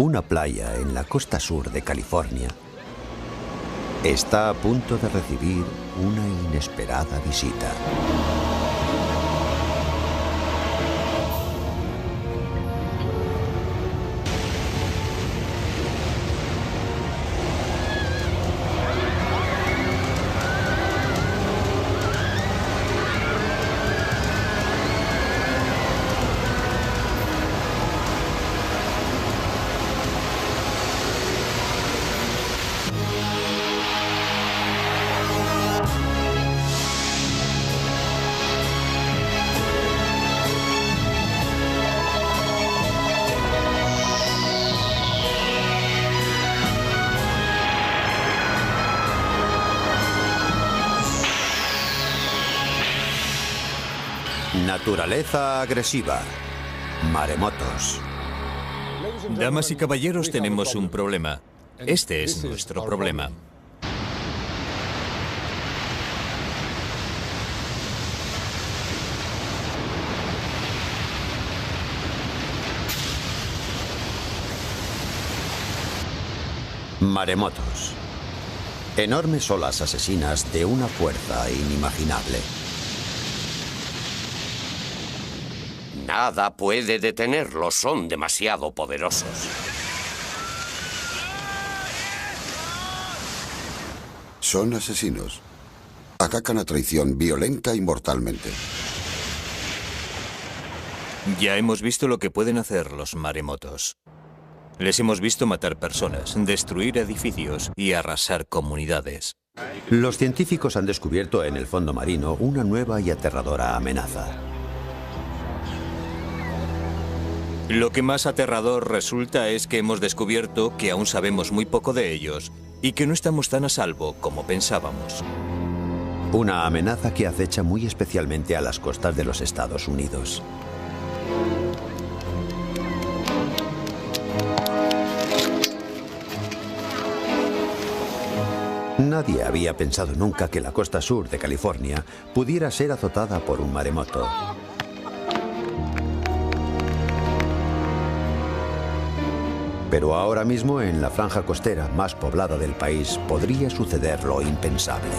Una playa en la costa sur de California está a punto de recibir una inesperada visita. Naturaleza agresiva. Maremotos. Damas y caballeros, tenemos un problema. Este es nuestro problema. Maremotos. Enormes olas asesinas de una fuerza inimaginable. Nada puede detenerlos, son demasiado poderosos. Son asesinos. Atacan a traición violenta y mortalmente. Ya hemos visto lo que pueden hacer los maremotos. Les hemos visto matar personas, destruir edificios y arrasar comunidades. Los científicos han descubierto en el fondo marino una nueva y aterradora amenaza. Lo que más aterrador resulta es que hemos descubierto que aún sabemos muy poco de ellos y que no estamos tan a salvo como pensábamos. Una amenaza que acecha muy especialmente a las costas de los Estados Unidos. Nadie había pensado nunca que la costa sur de California pudiera ser azotada por un maremoto. Pero ahora mismo en la franja costera más poblada del país podría suceder lo impensable.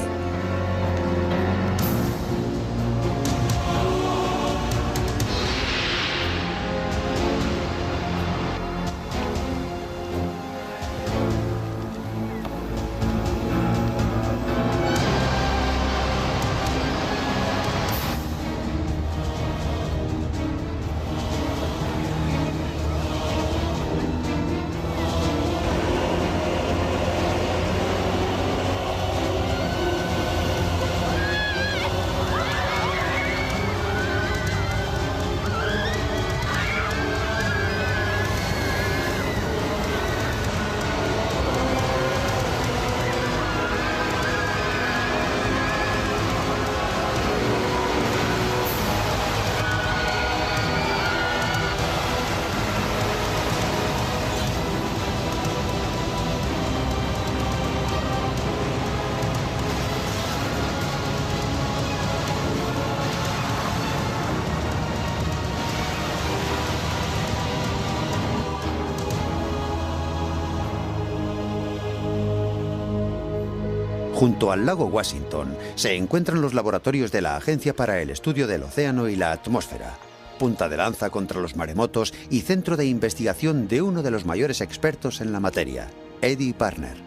Junto al lago Washington se encuentran los laboratorios de la Agencia para el Estudio del Océano y la Atmósfera, punta de lanza contra los maremotos y centro de investigación de uno de los mayores expertos en la materia, Eddie Parner.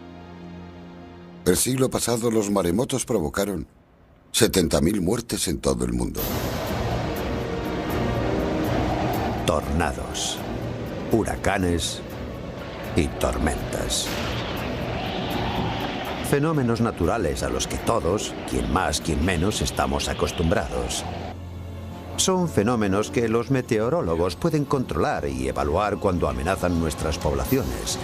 El siglo pasado los maremotos provocaron 70.000 muertes en todo el mundo. Tornados, huracanes y tormentas. Fenómenos naturales a los que todos, quien más, quien menos, estamos acostumbrados. Son fenómenos que los meteorólogos pueden controlar y evaluar cuando amenazan nuestras poblaciones.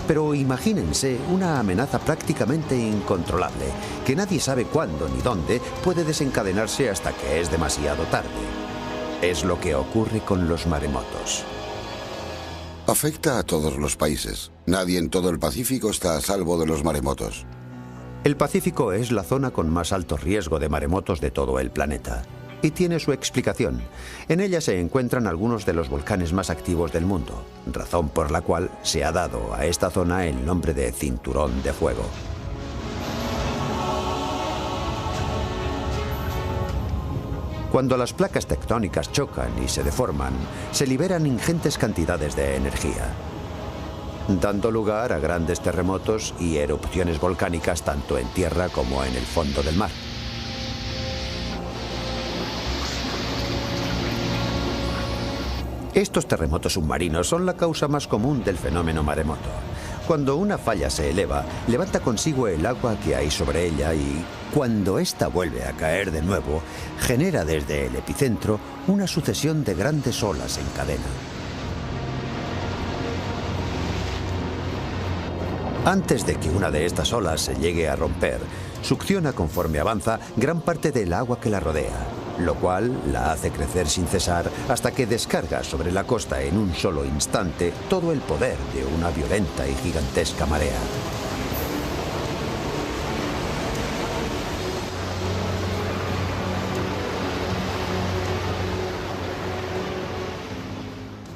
Pero imagínense una amenaza prácticamente incontrolable, que nadie sabe cuándo ni dónde puede desencadenarse hasta que es demasiado tarde. Es lo que ocurre con los maremotos. Afecta a todos los países. Nadie en todo el Pacífico está a salvo de los maremotos. El Pacífico es la zona con más alto riesgo de maremotos de todo el planeta. y tiene su explicación. En ella se encuentran algunos de los volcanes más activos del mundo, razón por la cual se ha dado a esta zona el nombre de Cinturón de Fuego. Cuando las placas tectónicas chocan y se deforman, se liberan ingentes cantidades de energía, dando lugar a grandes terremotos y erupciones volcánicas tanto en tierra como en el fondo del mar. Estos terremotos submarinos son la causa más común del fenómeno maremoto. Cuando una falla se eleva, levanta consigo el agua que hay sobre ella y, cuando ésta vuelve a caer de nuevo, genera desde el epicentro una sucesión de grandes olas en cadena. Antes de que una de estas olas se llegue a romper, succiona conforme avanza gran parte del agua que la rodea, lo cual la hace crecer sin cesar hasta que descarga sobre la costa en un solo instante todo el poder de una violenta y gigantesca marea.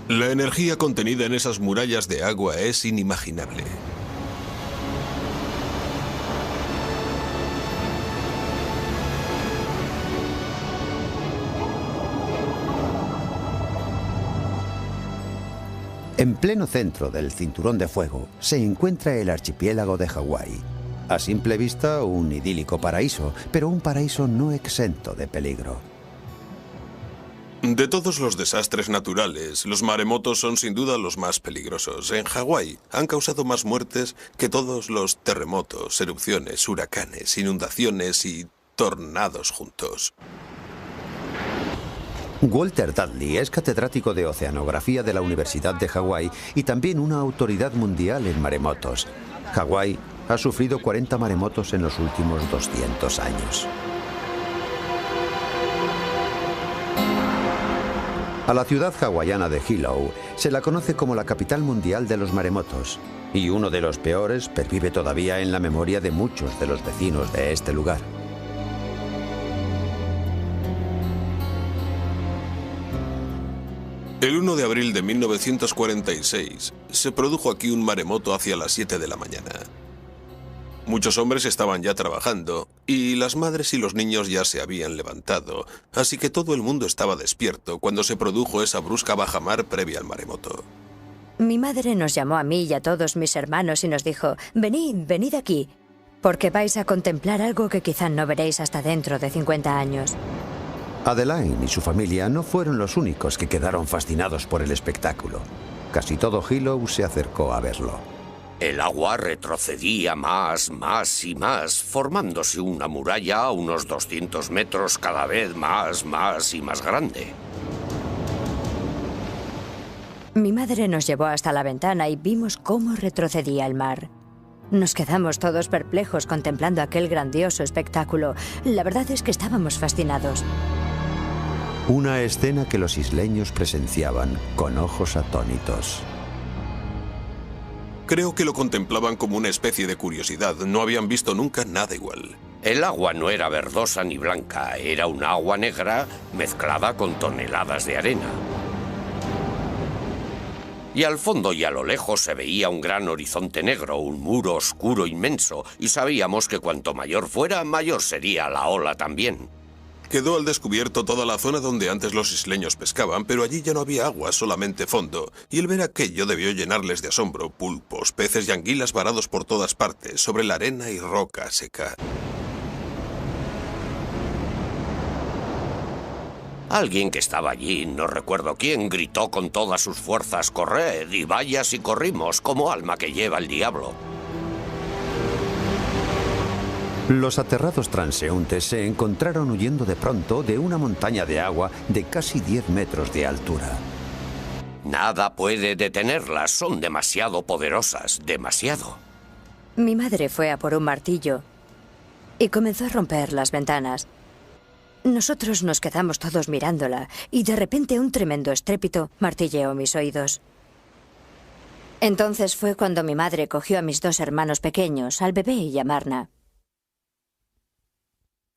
La energía contenida en esas murallas de agua es inimaginable. En pleno centro del Cinturón de Fuego se encuentra el archipiélago de Hawái. A simple vista, un idílico paraíso, pero un paraíso no exento de peligro. De todos los desastres naturales, los maremotos son sin duda los más peligrosos. En Hawái han causado más muertes que todos los terremotos, erupciones, huracanes, inundaciones y tornados juntos. Walter Dudley es catedrático de oceanografía de la Universidad de Hawái y también una autoridad mundial en maremotos. Hawái ha sufrido 40 maremotos en los últimos 200 años. A la ciudad hawaiana de Hilo se la conoce como la capital mundial de los maremotos, y uno de los peores pervive todavía en la memoria de muchos de los vecinos de este lugar. El 1 de abril de 1946 se produjo aquí un maremoto hacia las 7 de la mañana. Muchos hombres estaban ya trabajando y las madres y los niños ya se habían levantado, así que todo el mundo estaba despierto cuando se produjo esa brusca bajamar previa al maremoto. Mi madre nos llamó a mí y a todos mis hermanos y nos dijo: venid, venid aquí, porque vais a contemplar algo que quizá no veréis hasta dentro de 50 años. Adeline y su familia no fueron los únicos que quedaron fascinados por el espectáculo. Casi todo Hilo se acercó a verlo. El agua retrocedía más y más, formándose una muralla a unos 200 metros cada vez más y más grande. Mi madre nos llevó hasta la ventana y vimos cómo retrocedía el mar. Nos quedamos todos perplejos contemplando aquel grandioso espectáculo. La verdad es que estábamos fascinados. Una escena que los isleños presenciaban con ojos atónitos. Creo que lo contemplaban como una especie de curiosidad. No habían visto nunca nada igual. El agua no era verdosa ni blanca, era un agua negra mezclada con toneladas de arena. Y al fondo y a lo lejos se veía un gran horizonte negro, un muro oscuro inmenso, y sabíamos que cuanto mayor fuera, mayor sería la ola también. Quedó al descubierto toda la zona donde antes los isleños pescaban, pero allí ya no había agua, solamente fondo, y el ver aquello debió llenarles de asombro. Pulpos, peces y anguilas varados por todas partes, sobre la arena y roca seca. Alguien que estaba allí, no recuerdo quién, gritó con todas sus fuerzas: «¡Corred! Y vaya si corrimos, como alma que lleva el diablo». Los aterrados transeúntes se encontraron huyendo de pronto de una montaña de agua de casi 10 metros de altura. Nada puede detenerlas, son demasiado poderosas, demasiado. Mi madre fue a por un martillo y comenzó a romper las ventanas. Nosotros nos quedamos todos mirándola y de repente un tremendo estrépito martilleó mis oídos. Entonces fue cuando mi madre cogió a mis 2 hermanos pequeños, al bebé y a Marna.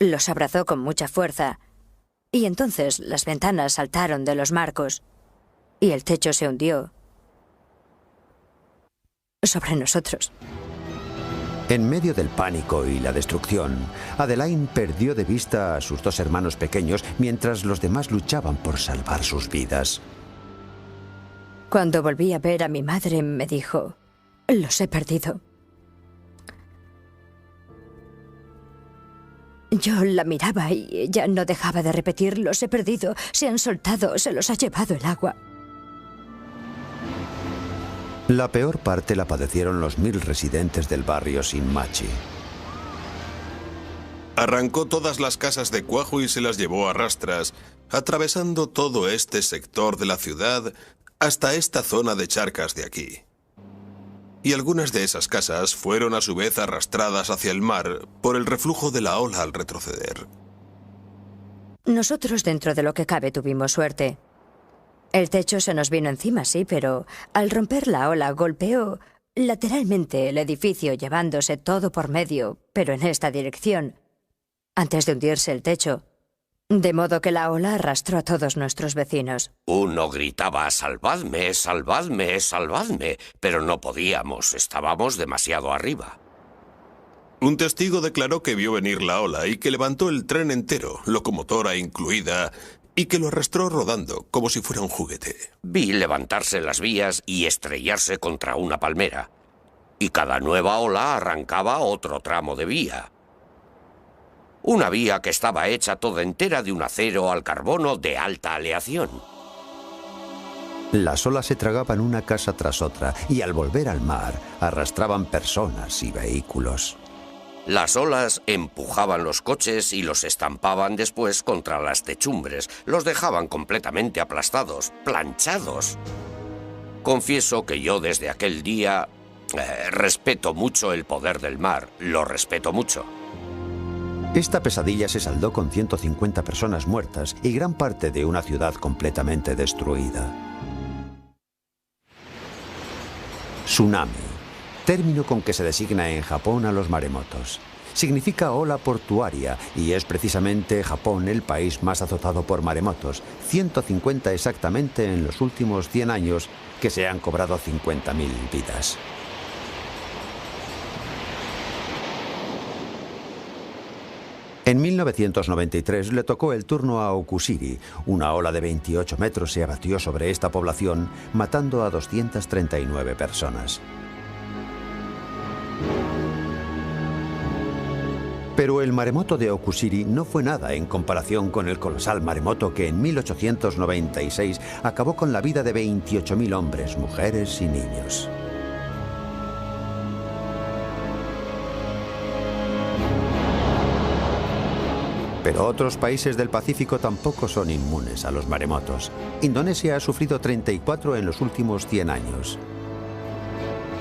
Los abrazó con mucha fuerza Y entonces las ventanas saltaron de los marcos y el techo se hundió sobre nosotros. En medio del pánico y la destrucción, Adeline perdió de vista a sus 2 hermanos pequeños mientras los demás luchaban por salvar sus vidas. Cuando volví a ver a mi madre, me dijo: los he perdido. Yo la miraba y ella no dejaba de repetir: los he perdido, se han soltado, se los ha llevado el agua. La peor parte la padecieron los 1000 residentes del barrio Shinmachi. Arrancó todas las casas de cuajo y se las llevó a rastras, atravesando todo este sector de la ciudad hasta esta zona de charcas de aquí. Y algunas de esas casas fueron a su vez arrastradas hacia el mar por el reflujo de la ola al retroceder. Nosotros, dentro de lo que cabe, tuvimos suerte. El techo se nos vino encima, sí, pero al romper la ola golpeó lateralmente el edificio, llevándose todo por medio, pero en esta dirección, antes de hundirse el techo. De modo que la ola arrastró a todos nuestros vecinos. Uno gritaba: «¡Salvadme, salvadme, salvadme!», pero no podíamos, estábamos demasiado arriba. Un testigo declaró que vio venir la ola y que levantó el tren entero, locomotora incluida, y que lo arrastró rodando como si fuera un juguete. Vi levantarse las vías y estrellarse contra una palmera. Y cada nueva ola arrancaba otro tramo de vía. Una vía que estaba hecha toda entera de un acero al carbono de alta aleación. Las olas se tragaban una casa tras otra y al volver al mar arrastraban personas y vehículos. Las olas empujaban los coches y los estampaban después contra las techumbres. Los dejaban completamente aplastados, planchados. Confieso que yo desde aquel día respeto mucho el poder del mar. Lo respeto mucho. Esta pesadilla se saldó con 150 personas muertas y gran parte de una ciudad completamente destruida. Tsunami, término con que se designa en Japón a los maremotos. Significa ola portuaria y es precisamente Japón el país más azotado por maremotos, 150 exactamente en los últimos 100 años, que se han cobrado 50.000 vidas. En 1993 le tocó el turno a Okusiri. Una ola de 28 metros se abatió sobre esta población, matando a 239 personas. Pero el maremoto de Okusiri no fue nada en comparación con el colosal maremoto que en 1896 acabó con la vida de 28.000 hombres, mujeres y niños. Pero otros países del Pacífico tampoco son inmunes a los maremotos. Indonesia ha sufrido 34 en los últimos 100 años.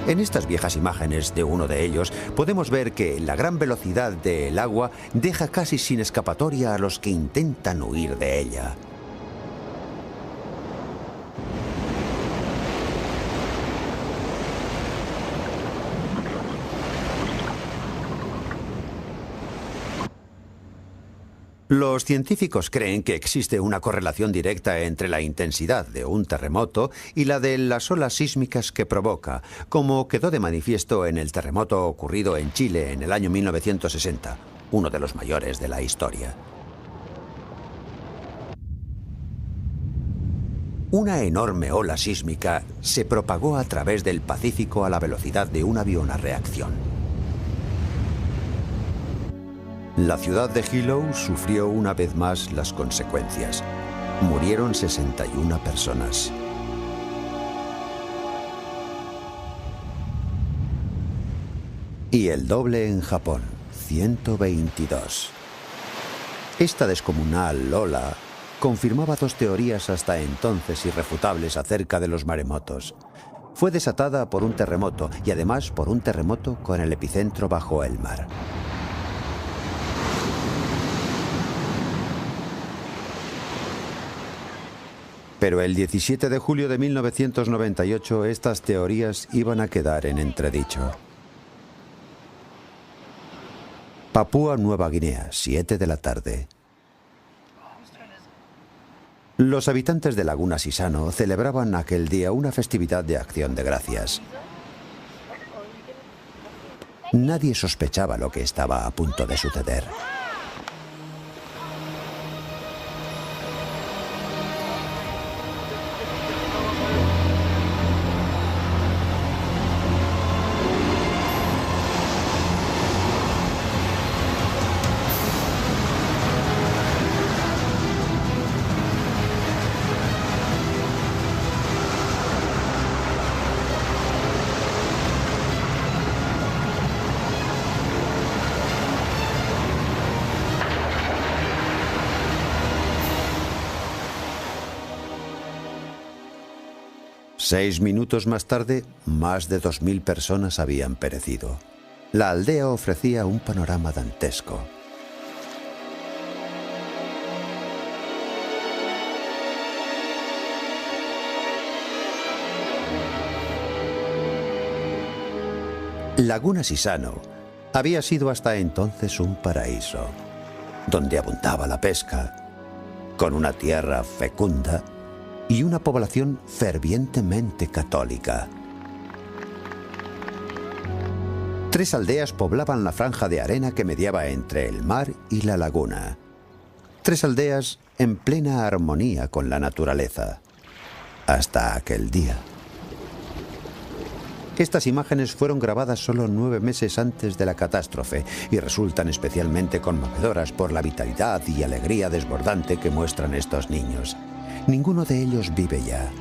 En estas viejas imágenes de uno de ellos podemos ver que la gran velocidad del agua deja casi sin escapatoria a los que intentan huir de ella. Los científicos creen que existe una correlación directa entre la intensidad de un terremoto y la de las olas sísmicas que provoca, como quedó de manifiesto en el terremoto ocurrido en Chile en el año 1960, uno de los mayores de la historia. Una enorme ola sísmica se propagó a través del Pacífico a la velocidad de un avión a reacción. La ciudad de Hilo sufrió una vez más las consecuencias. Murieron 61 personas. Y el doble en Japón, 122. Esta descomunal ola confirmaba dos teorías hasta entonces irrefutables acerca de los maremotos. Fue desatada por un terremoto y además por un terremoto con el epicentro bajo el mar. Pero el 17 de julio de 1998 estas teorías iban a quedar en entredicho. Papúa Nueva Guinea, 7 de la tarde. Los habitantes de Laguna Sisano celebraban aquel día una festividad de acción de gracias. Nadie sospechaba lo que estaba a punto de suceder. Seis minutos más tarde, más de 2000 personas habían perecido. La aldea ofrecía un panorama dantesco. Laguna Sisano había sido hasta entonces un paraíso, donde abundaba la pesca, con una tierra fecunda y una población fervientemente católica. 3 aldeas poblaban la franja de arena que mediaba entre el mar y la laguna. 3 aldeas en plena armonía con la naturaleza. Hasta aquel día. Estas imágenes fueron grabadas solo 9 meses antes de la catástrofe y resultan especialmente conmovedoras por la vitalidad y alegría desbordante que muestran estos niños. Ninguno de ellos vive ya.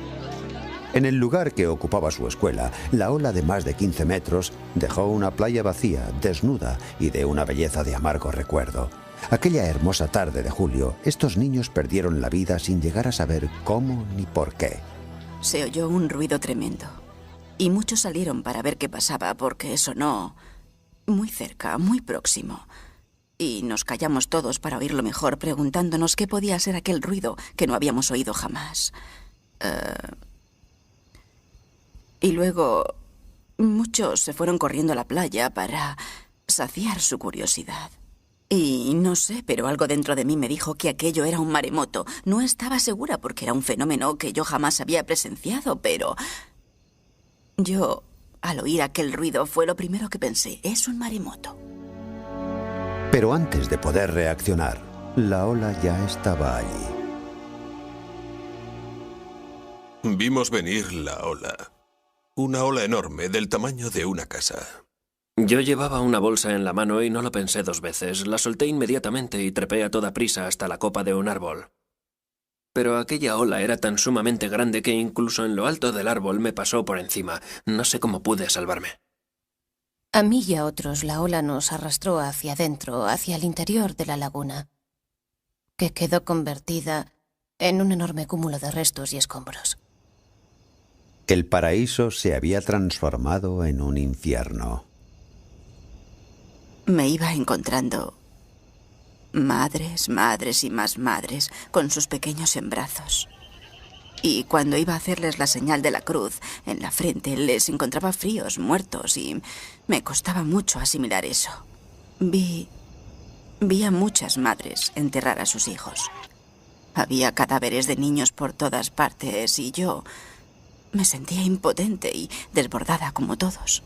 En el lugar que ocupaba su escuela, la ola de más de 15 metros dejó una playa vacía, desnuda y de una belleza de amargo recuerdo. Aquella hermosa tarde de julio, estos niños perdieron la vida sin llegar a saber cómo ni por qué. Se oyó un ruido tremendo y muchos salieron para ver qué pasaba porque sonó muy cerca, muy próximo. Y nos callamos todos para oírlo mejor, preguntándonos qué podía ser aquel ruido que no habíamos oído jamás. Y luego muchos se fueron corriendo a la playa para saciar su curiosidad. Y no sé, pero algo dentro de mí me dijo que aquello era un maremoto. No estaba segura porque era un fenómeno que yo jamás había presenciado, pero yo, al oír aquel ruido, fue lo primero que pensé. Es un maremoto. Pero antes de poder reaccionar, la ola ya estaba allí. Vimos venir la ola. Una ola enorme, del tamaño de una casa. Yo llevaba una bolsa en la mano y no lo pensé 2 veces. La solté inmediatamente y trepé a toda prisa hasta la copa de un árbol. Pero aquella ola era tan sumamente grande que incluso en lo alto del árbol me pasó por encima. No sé cómo pude salvarme. A mí y a otros la ola nos arrastró hacia adentro, hacia el interior de la laguna, que quedó convertida en un enorme cúmulo de restos y escombros. El paraíso se había transformado en un infierno. Me iba encontrando madres, madres y más madres con sus pequeños en brazos. Y cuando iba a hacerles la señal de la cruz en la frente, les encontraba fríos, muertos, y me costaba mucho asimilar eso. Vi a muchas madres enterrar a sus hijos. Había cadáveres de niños por todas partes y yo me sentía impotente y desbordada como todos.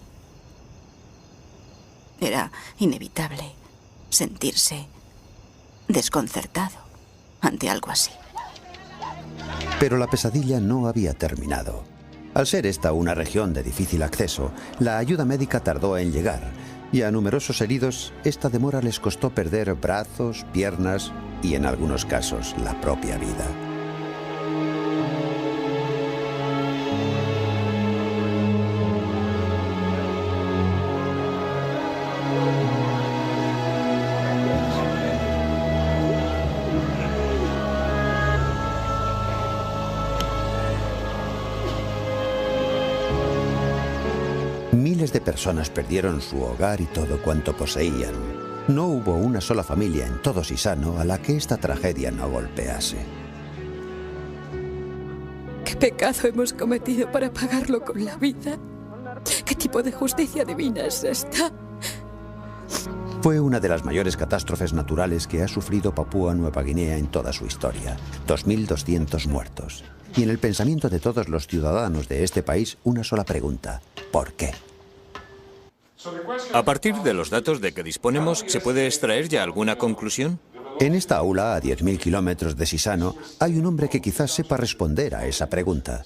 Era inevitable sentirse desconcertado ante algo así. Pero la pesadilla no había terminado. Al ser esta una región de difícil acceso, la ayuda médica tardó en llegar, y a numerosos heridos esta demora les costó perder brazos, piernas y, en algunos casos, la propia vida. Miles de personas perdieron su hogar y todo cuanto poseían. No hubo una sola familia en todo Sisano a la que esta tragedia no golpease. ¿Qué pecado hemos cometido para pagarlo con la vida? ¿Qué tipo de justicia divina es esta? Fue una de las mayores catástrofes naturales que ha sufrido Papúa Nueva Guinea en toda su historia. 2.200 muertos. Y en el pensamiento de todos los ciudadanos de este país, una sola pregunta: ¿por qué? A partir de los datos de que disponemos, ¿se puede extraer ya alguna conclusión? En esta aula, a 10.000 kilómetros de Sisano, hay un hombre que quizás sepa responder a esa pregunta.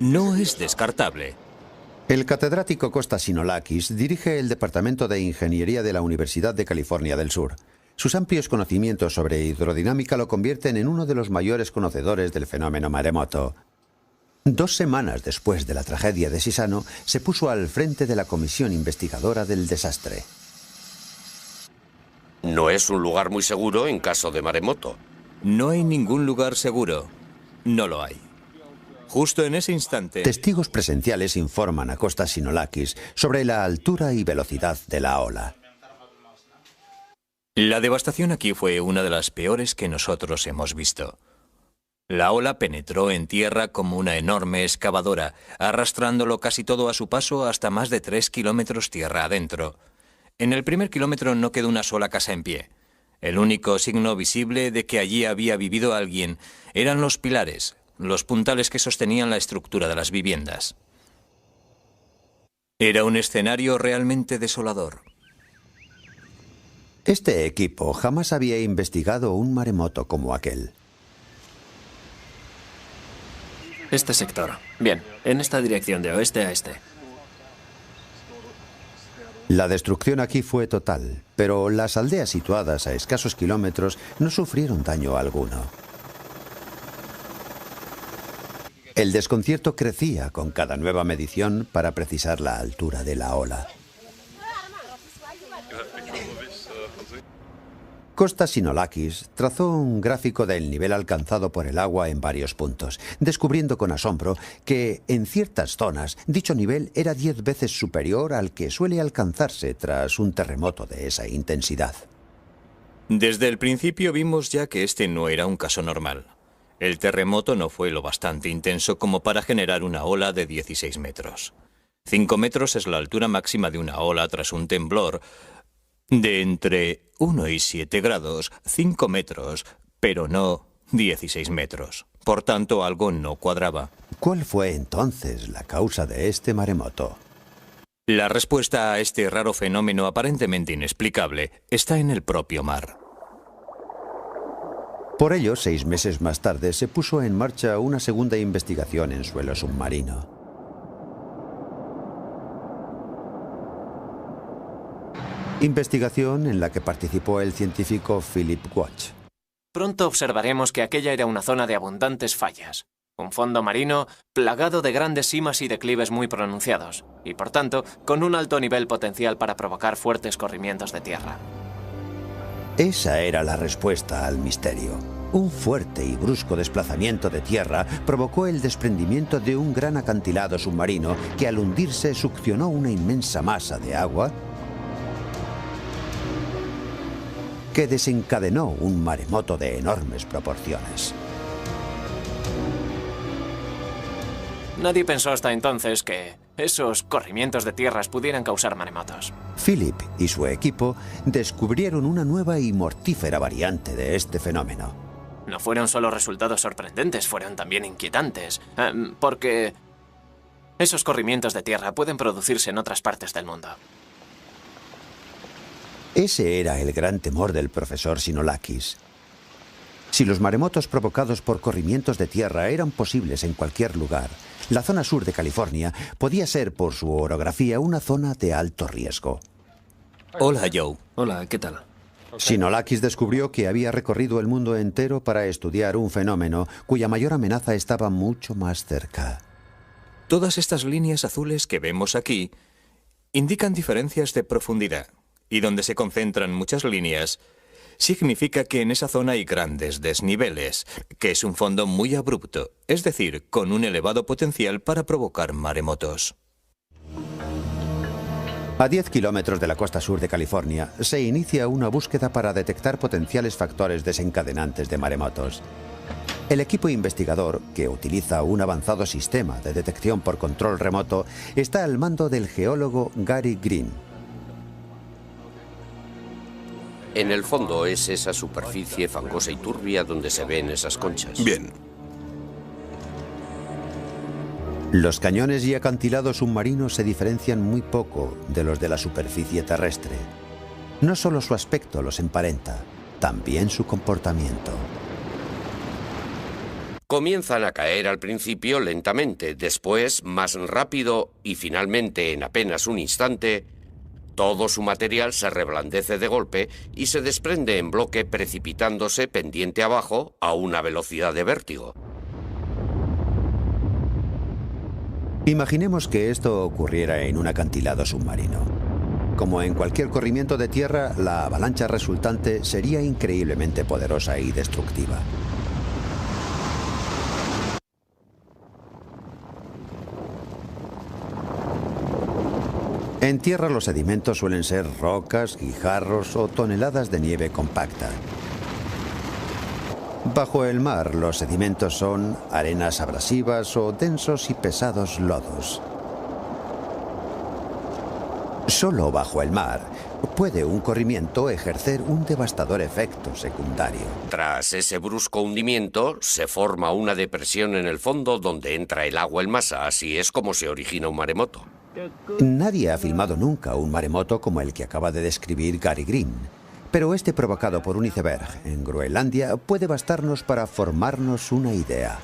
No es descartable. El catedrático Costas Sinolakis dirige el Departamento de Ingeniería de la Universidad de California del Sur. Sus amplios conocimientos sobre hidrodinámica lo convierten en uno de los mayores conocedores del fenómeno maremoto. 2 semanas después de la tragedia de Sisano, se puso al frente de la comisión investigadora del desastre. No es un lugar muy seguro en caso de maremoto. No hay ningún lugar seguro. No lo hay. Justo en ese instante... Testigos presenciales informan a Costas Sinolakis sobre la altura y velocidad de la ola. La devastación aquí fue una de las peores que nosotros hemos visto. La ola penetró en tierra como una enorme excavadora, arrastrándolo casi todo a su paso hasta más de 3 kilómetros tierra adentro. En el primer kilómetro no quedó una sola casa en pie. El único signo visible de que allí había vivido alguien eran los pilares, los puntales que sostenían la estructura de las viviendas. Era un escenario realmente desolador. Este equipo jamás había investigado un maremoto como aquel. Este sector. Bien, en esta dirección de oeste a este. La destrucción aquí fue total, pero las aldeas situadas a escasos kilómetros no sufrieron daño alguno. El desconcierto crecía con cada nueva medición para precisar la altura de la ola. Costas Sinolakis trazó un gráfico del nivel alcanzado por el agua en varios puntos, descubriendo con asombro que, en ciertas zonas, dicho nivel era 10 veces superior al que suele alcanzarse tras un terremoto de esa intensidad. Desde el principio vimos ya que este no era un caso normal. El terremoto no fue lo bastante intenso como para generar una ola de 16 metros. 5 metros es la altura máxima de una ola tras un temblor de entre 1 y 7 grados, 5 metros, pero no 16 metros. Por tanto, algo no cuadraba. ¿Cuál fue entonces la causa de este maremoto? La respuesta a este raro fenómeno aparentemente inexplicable está en el propio mar. Por ello, 6 meses más tarde, se puso en marcha una segunda investigación en suelo submarino. Investigación en la que participó el científico Philip Watch. Pronto observaremos que aquella era una zona de abundantes fallas. Un fondo marino plagado de grandes simas y declives muy pronunciados, y por tanto, con un alto nivel potencial para provocar fuertes corrimientos de tierra. Esa era la respuesta al misterio. Un fuerte y brusco desplazamiento de tierra provocó el desprendimiento de un gran acantilado submarino que al hundirse succionó una inmensa masa de agua que desencadenó un maremoto de enormes proporciones. Nadie pensó hasta entonces que esos corrimientos de tierras pudieran causar maremotos. Philip y su equipo descubrieron una nueva y mortífera variante de este fenómeno. No fueron solo resultados sorprendentes, fueron también inquietantes, porque esos corrimientos de tierra pueden producirse en otras partes del mundo. Ese era el gran temor del profesor Sinolakis. Si los maremotos provocados por corrimientos de tierra eran posibles en cualquier lugar, la zona sur de California podía ser, por su orografía, una zona de alto riesgo. Hola, Joe. Hola, ¿qué tal? Sinolakis descubrió que había recorrido el mundo entero para estudiar un fenómeno cuya mayor amenaza estaba mucho más cerca. Todas estas líneas azules que vemos aquí indican diferencias de profundidad, y donde se concentran muchas líneas significa que en esa zona hay grandes desniveles, que es un fondo muy abrupto, es decir, con un elevado potencial para provocar maremotos. A 10 kilómetros de la costa sur de California, se inicia una búsqueda para detectar potenciales factores desencadenantes de maremotos. El equipo investigador, que utiliza un avanzado sistema de detección por control remoto, está al mando del geólogo Gary Green. En el fondo es esa superficie fangosa y turbia donde se ven esas conchas. Bien. Los cañones y acantilados submarinos se diferencian muy poco de los de la superficie terrestre. No solo su aspecto los emparenta, también su comportamiento. Comienzan a caer al principio lentamente, después más rápido y finalmente en apenas un instante, todo su material se reblandece de golpe y se desprende en bloque precipitándose pendiente abajo a una velocidad de vértigo. Imaginemos que esto ocurriera en un acantilado submarino. Como en cualquier corrimiento de tierra, la avalancha resultante sería increíblemente poderosa y destructiva. En tierra los sedimentos suelen ser rocas, guijarros o toneladas de nieve compacta. Bajo el mar, los sedimentos son arenas abrasivas o densos y pesados lodos. Solo bajo el mar puede un corrimiento ejercer un devastador efecto secundario. Tras ese brusco hundimiento, se forma una depresión en el fondo donde entra el agua en masa. Así es como se origina un maremoto. Nadie ha filmado nunca un maremoto como el que acaba de describir Gary Green. Pero este provocado por un iceberg en Groenlandia puede bastarnos para formarnos una idea.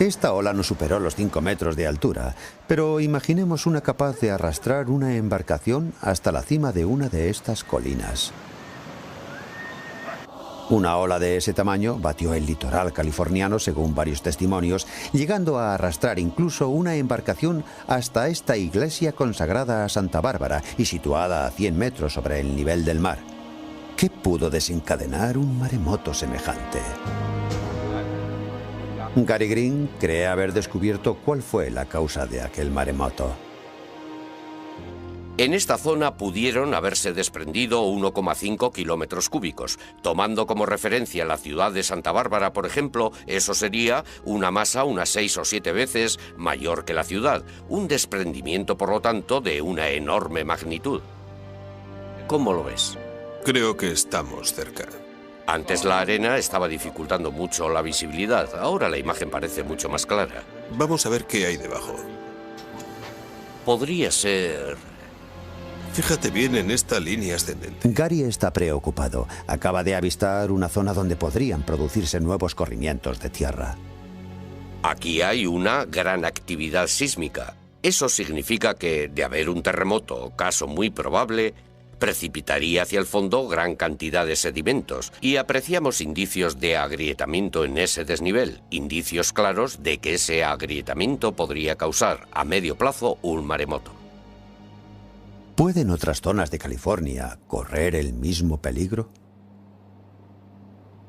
Esta ola no superó los 5 metros de altura, pero imaginemos una capaz de arrastrar una embarcación hasta la cima de una de estas colinas. Una ola de ese tamaño batió el litoral californiano, según varios testimonios, llegando a arrastrar incluso una embarcación hasta esta iglesia consagrada a Santa Bárbara y situada a 100 metros sobre el nivel del mar. ¿Qué pudo desencadenar un maremoto semejante? Gary Green cree haber descubierto cuál fue la causa de aquel maremoto. En esta zona pudieron haberse desprendido 1,5 kilómetros cúbicos. Tomando como referencia la ciudad de Santa Bárbara, por ejemplo, eso sería una masa unas 6 o 7 veces mayor que la ciudad. Un desprendimiento, por lo tanto, de una enorme magnitud. ¿Cómo lo ves? Creo que estamos cerca. Antes la arena estaba dificultando mucho la visibilidad. Ahora la imagen parece mucho más clara. Vamos a ver qué hay debajo. Podría ser... Fíjate bien en esta línea ascendente. Gary está preocupado. Acaba de avistar una zona donde podrían producirse nuevos corrimientos de tierra. Aquí hay una gran actividad sísmica. Eso significa que, de haber un terremoto, caso muy probable, precipitaría hacia el fondo gran cantidad de sedimentos y apreciamos indicios de agrietamiento en ese desnivel, indicios claros de que ese agrietamiento podría causar a medio plazo un maremoto. ¿Pueden otras zonas de California correr el mismo peligro?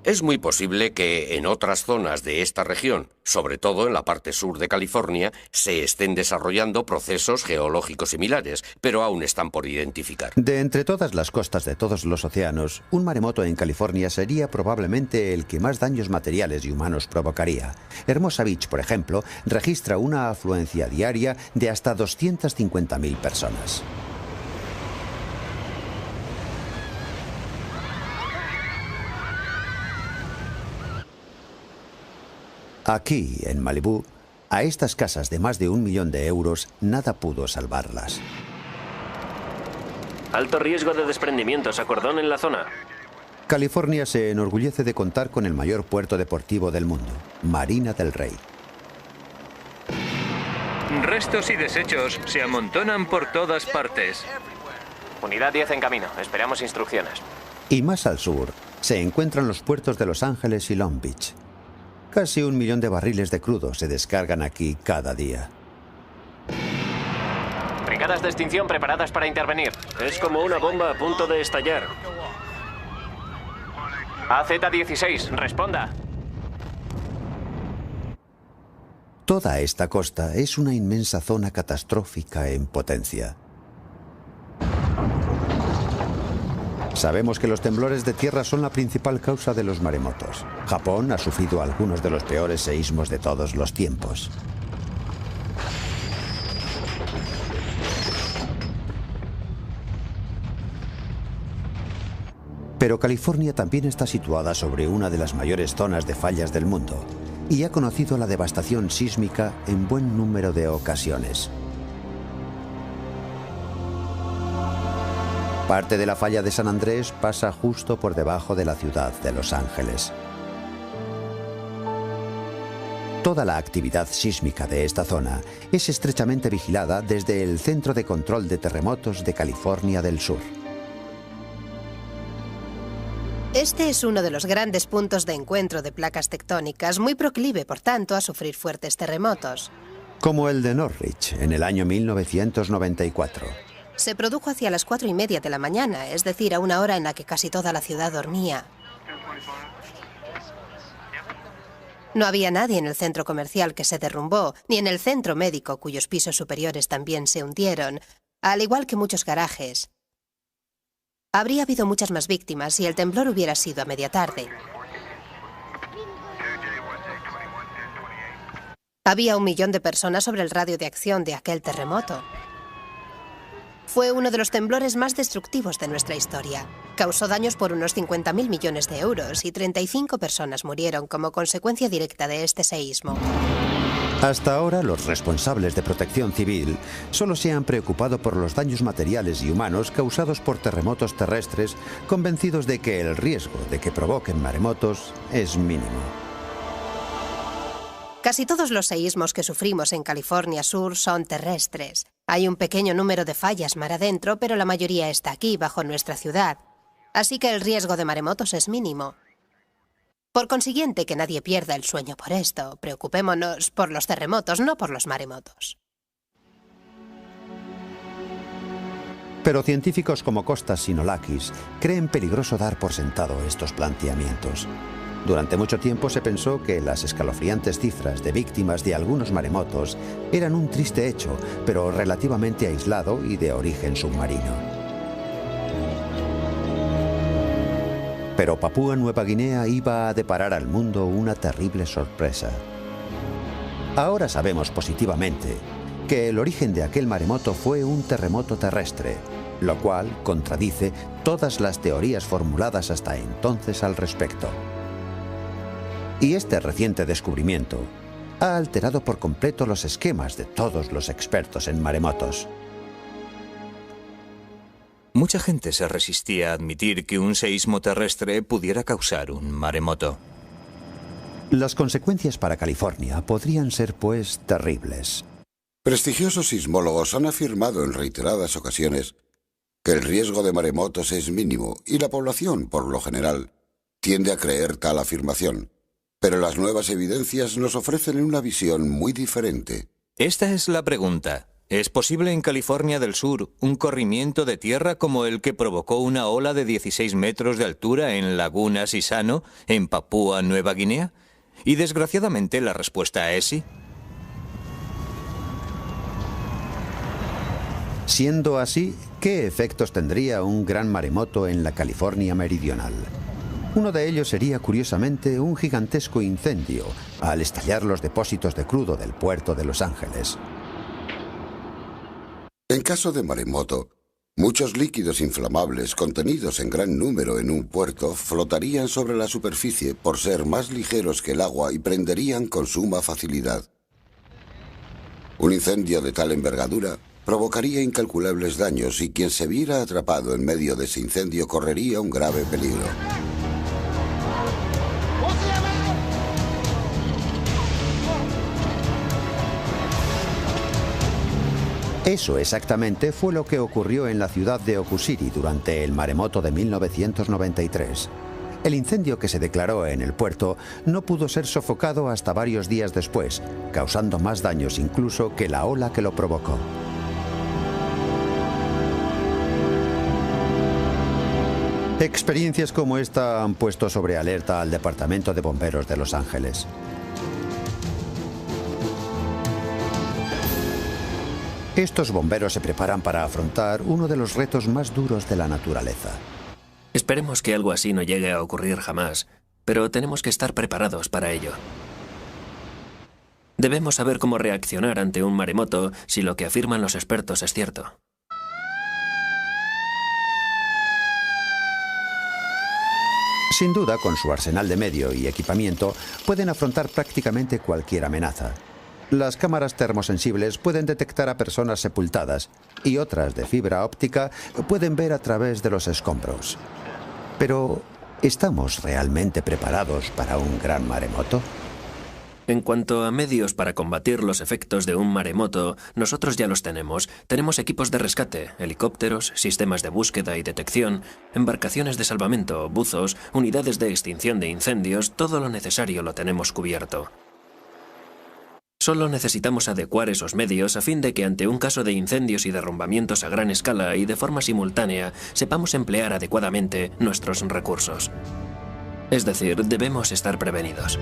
Es muy posible que en otras zonas de esta región, sobre todo en la parte sur de California, se estén desarrollando procesos geológicos similares, pero aún están por identificar. De entre todas las costas de todos los océanos, un maremoto en California sería probablemente el que más daños materiales y humanos provocaría. Hermosa Beach, por ejemplo, registra una afluencia diaria de hasta 250.000 personas. Aquí, en Malibú, a estas casas de más de 1 millón de euros, nada pudo salvarlas. Alto riesgo de desprendimientos a cordón en la zona. California se enorgullece de contar con el mayor puerto deportivo del mundo, Marina del Rey. Restos y desechos se amontonan por todas partes. Unidad 10 en camino. Esperamos instrucciones. Y más al sur, se encuentran los puertos de Los Ángeles y Long Beach. Casi 1 millón de barriles de crudo se descargan aquí cada día. Brigadas de extinción preparadas para intervenir. Es como una bomba a punto de estallar. AZ-16, responda. Toda esta costa es una inmensa zona catastrófica en potencia. Sabemos que los temblores de tierra son la principal causa de los maremotos. Japón ha sufrido algunos de los peores seísmos de todos los tiempos. Pero California también está situada sobre una de las mayores zonas de fallas del mundo y ha conocido la devastación sísmica en buen número de ocasiones. Parte de la falla de San Andrés pasa justo por debajo de la ciudad de Los Ángeles. Toda la actividad sísmica de esta zona es estrechamente vigilada desde el Centro de Control de Terremotos de California del Sur. Este es uno de los grandes puntos de encuentro de placas tectónicas, muy proclive, por tanto, a sufrir fuertes terremotos. Como el de Norwich, en el año 1994. Se produjo hacia las 4:30 de la mañana, es decir, a una hora en la que casi toda la ciudad dormía. No había nadie en el centro comercial que se derrumbó, ni en el centro médico, cuyos pisos superiores también se hundieron, al igual que muchos garajes. Habría habido muchas más víctimas si el temblor hubiera sido a media tarde. Había 1 millón de personas sobre el radio de acción de aquel terremoto. Fue uno de los temblores más destructivos de nuestra historia. Causó daños por unos 50.000 millones de euros y 35 personas murieron como consecuencia directa de este seísmo. Hasta ahora, los responsables de protección civil solo se han preocupado por los daños materiales y humanos causados por terremotos terrestres, convencidos de que el riesgo de que provoquen maremotos es mínimo. Casi todos los seísmos que sufrimos en California Sur son terrestres. Hay un pequeño número de fallas mar adentro, pero la mayoría está aquí, bajo nuestra ciudad. Así que el riesgo de maremotos es mínimo. Por consiguiente, que nadie pierda el sueño por esto. Preocupémonos por los terremotos, no por los maremotos. Pero científicos como Kostas Sinolakis creen peligroso dar por sentado estos planteamientos. Durante mucho tiempo se pensó que las escalofriantes cifras de víctimas de algunos maremotos eran un triste hecho, pero relativamente aislado y de origen submarino. Pero Papúa Nueva Guinea iba a deparar al mundo una terrible sorpresa. Ahora sabemos positivamente que el origen de aquel maremoto fue un terremoto terrestre, lo cual contradice todas las teorías formuladas hasta entonces al respecto. Y este reciente descubrimiento ha alterado por completo los esquemas de todos los expertos en maremotos. Mucha gente se resistía a admitir que un seísmo terrestre pudiera causar un maremoto. Las consecuencias para California podrían ser, pues, terribles. Prestigiosos sismólogos han afirmado en reiteradas ocasiones que el riesgo de maremotos es mínimo y la población, por lo general, tiende a creer tal afirmación. Pero las nuevas evidencias nos ofrecen una visión muy diferente. Esta es la pregunta. ¿Es posible en California del Sur un corrimiento de tierra como el que provocó una ola de 16 metros de altura en Laguna Sisano, en Papúa Nueva Guinea? Y desgraciadamente la respuesta es sí. Siendo así, ¿qué efectos tendría un gran maremoto en la California meridional? Uno de ellos sería, curiosamente, un gigantesco incendio al estallar los depósitos de crudo del puerto de Los Ángeles. En caso de maremoto, muchos líquidos inflamables contenidos en gran número en un puerto flotarían sobre la superficie por ser más ligeros que el agua y prenderían con suma facilidad. Un incendio de tal envergadura provocaría incalculables daños y quien se viera atrapado en medio de ese incendio correría un grave peligro. Eso exactamente fue lo que ocurrió en la ciudad de Okusiri durante el maremoto de 1993. El incendio que se declaró en el puerto no pudo ser sofocado hasta varios días después, causando más daños incluso que la ola que lo provocó. Experiencias como esta han puesto sobre alerta al Departamento de Bomberos de Los Ángeles. Estos bomberos se preparan para afrontar uno de los retos más duros de la naturaleza. Esperemos que algo así no llegue a ocurrir jamás, pero tenemos que estar preparados para ello. Debemos saber cómo reaccionar ante un maremoto si lo que afirman los expertos es cierto. Sin duda, con su arsenal de medio y equipamiento, pueden afrontar prácticamente cualquier amenaza. Las cámaras termosensibles pueden detectar a personas sepultadas y otras de fibra óptica pueden ver a través de los escombros. Pero, ¿estamos realmente preparados para un gran maremoto? En cuanto a medios para combatir los efectos de un maremoto, nosotros ya los tenemos. Tenemos equipos de rescate, helicópteros, sistemas de búsqueda y detección, embarcaciones de salvamento, buzos, unidades de extinción de incendios, todo lo necesario lo tenemos cubierto. Solo necesitamos adecuar esos medios a fin de que ante un caso de incendios y derrumbamientos a gran escala y de forma simultánea, sepamos emplear adecuadamente nuestros recursos. Es decir, debemos estar prevenidos.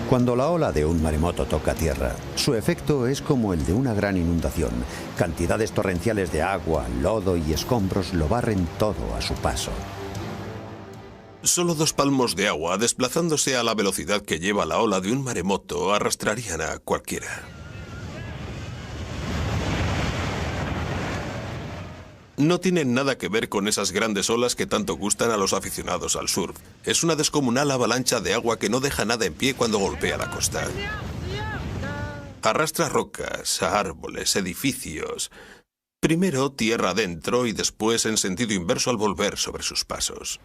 Cuando la ola de un maremoto toca tierra, su efecto es como el de una gran inundación. Cantidades torrenciales de agua, lodo y escombros lo barren todo a su paso. Solo 2 palmos de agua, desplazándose a la velocidad que lleva la ola de un maremoto, arrastrarían a cualquiera. No tienen nada que ver con esas grandes olas que tanto gustan a los aficionados al surf. Es una descomunal avalancha de agua que no deja nada en pie cuando golpea la costa. Arrastra rocas, árboles, edificios. Primero tierra adentro y después en sentido inverso al volver sobre sus pasos.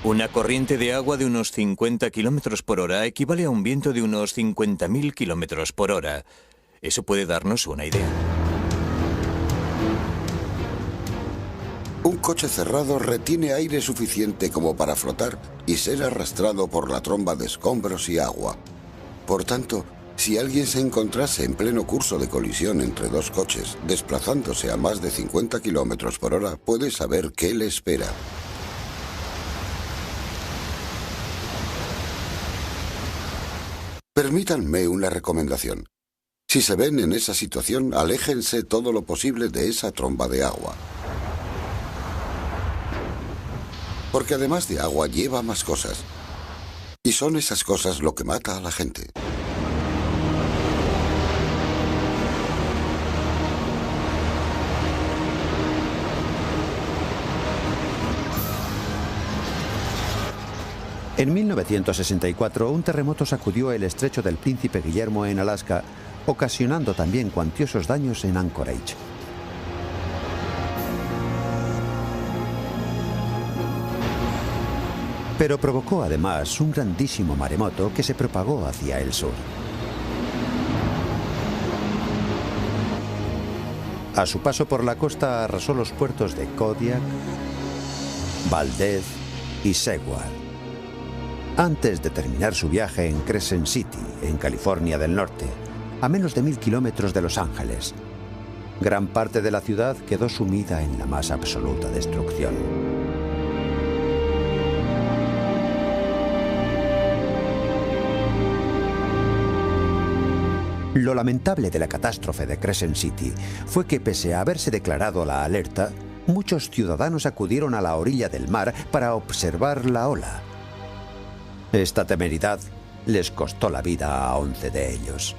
Una corriente de agua de unos 50 km por hora equivale a un viento de unos 50.000 km por hora. Eso puede darnos una idea. Un coche cerrado retiene aire suficiente como para flotar y ser arrastrado por la tromba de escombros y agua. Por tanto, si alguien se encontrase en pleno curso de colisión entre 2 coches, desplazándose a más de 50 km por hora, puede saber qué le espera. Permítanme una recomendación. Si se ven en esa situación, aléjense todo lo posible de esa tromba de agua. Porque además de agua lleva más cosas. Y son esas cosas lo que mata a la gente. En 1964, un terremoto sacudió el estrecho del Príncipe Guillermo en Alaska, ocasionando también cuantiosos daños en Anchorage. Pero provocó además un grandísimo maremoto que se propagó hacia el sur. A su paso por la costa arrasó los puertos de Kodiak, Valdez y Seward, antes de terminar su viaje en Crescent City, en California del Norte, a menos de 1000 kilómetros de Los Ángeles. Gran parte de la ciudad quedó sumida en la más absoluta destrucción. Lo lamentable de la catástrofe de Crescent City fue que, pese a haberse declarado la alerta, muchos ciudadanos acudieron a la orilla del mar para observar la ola. Esta temeridad les costó la vida a 11 de ellos.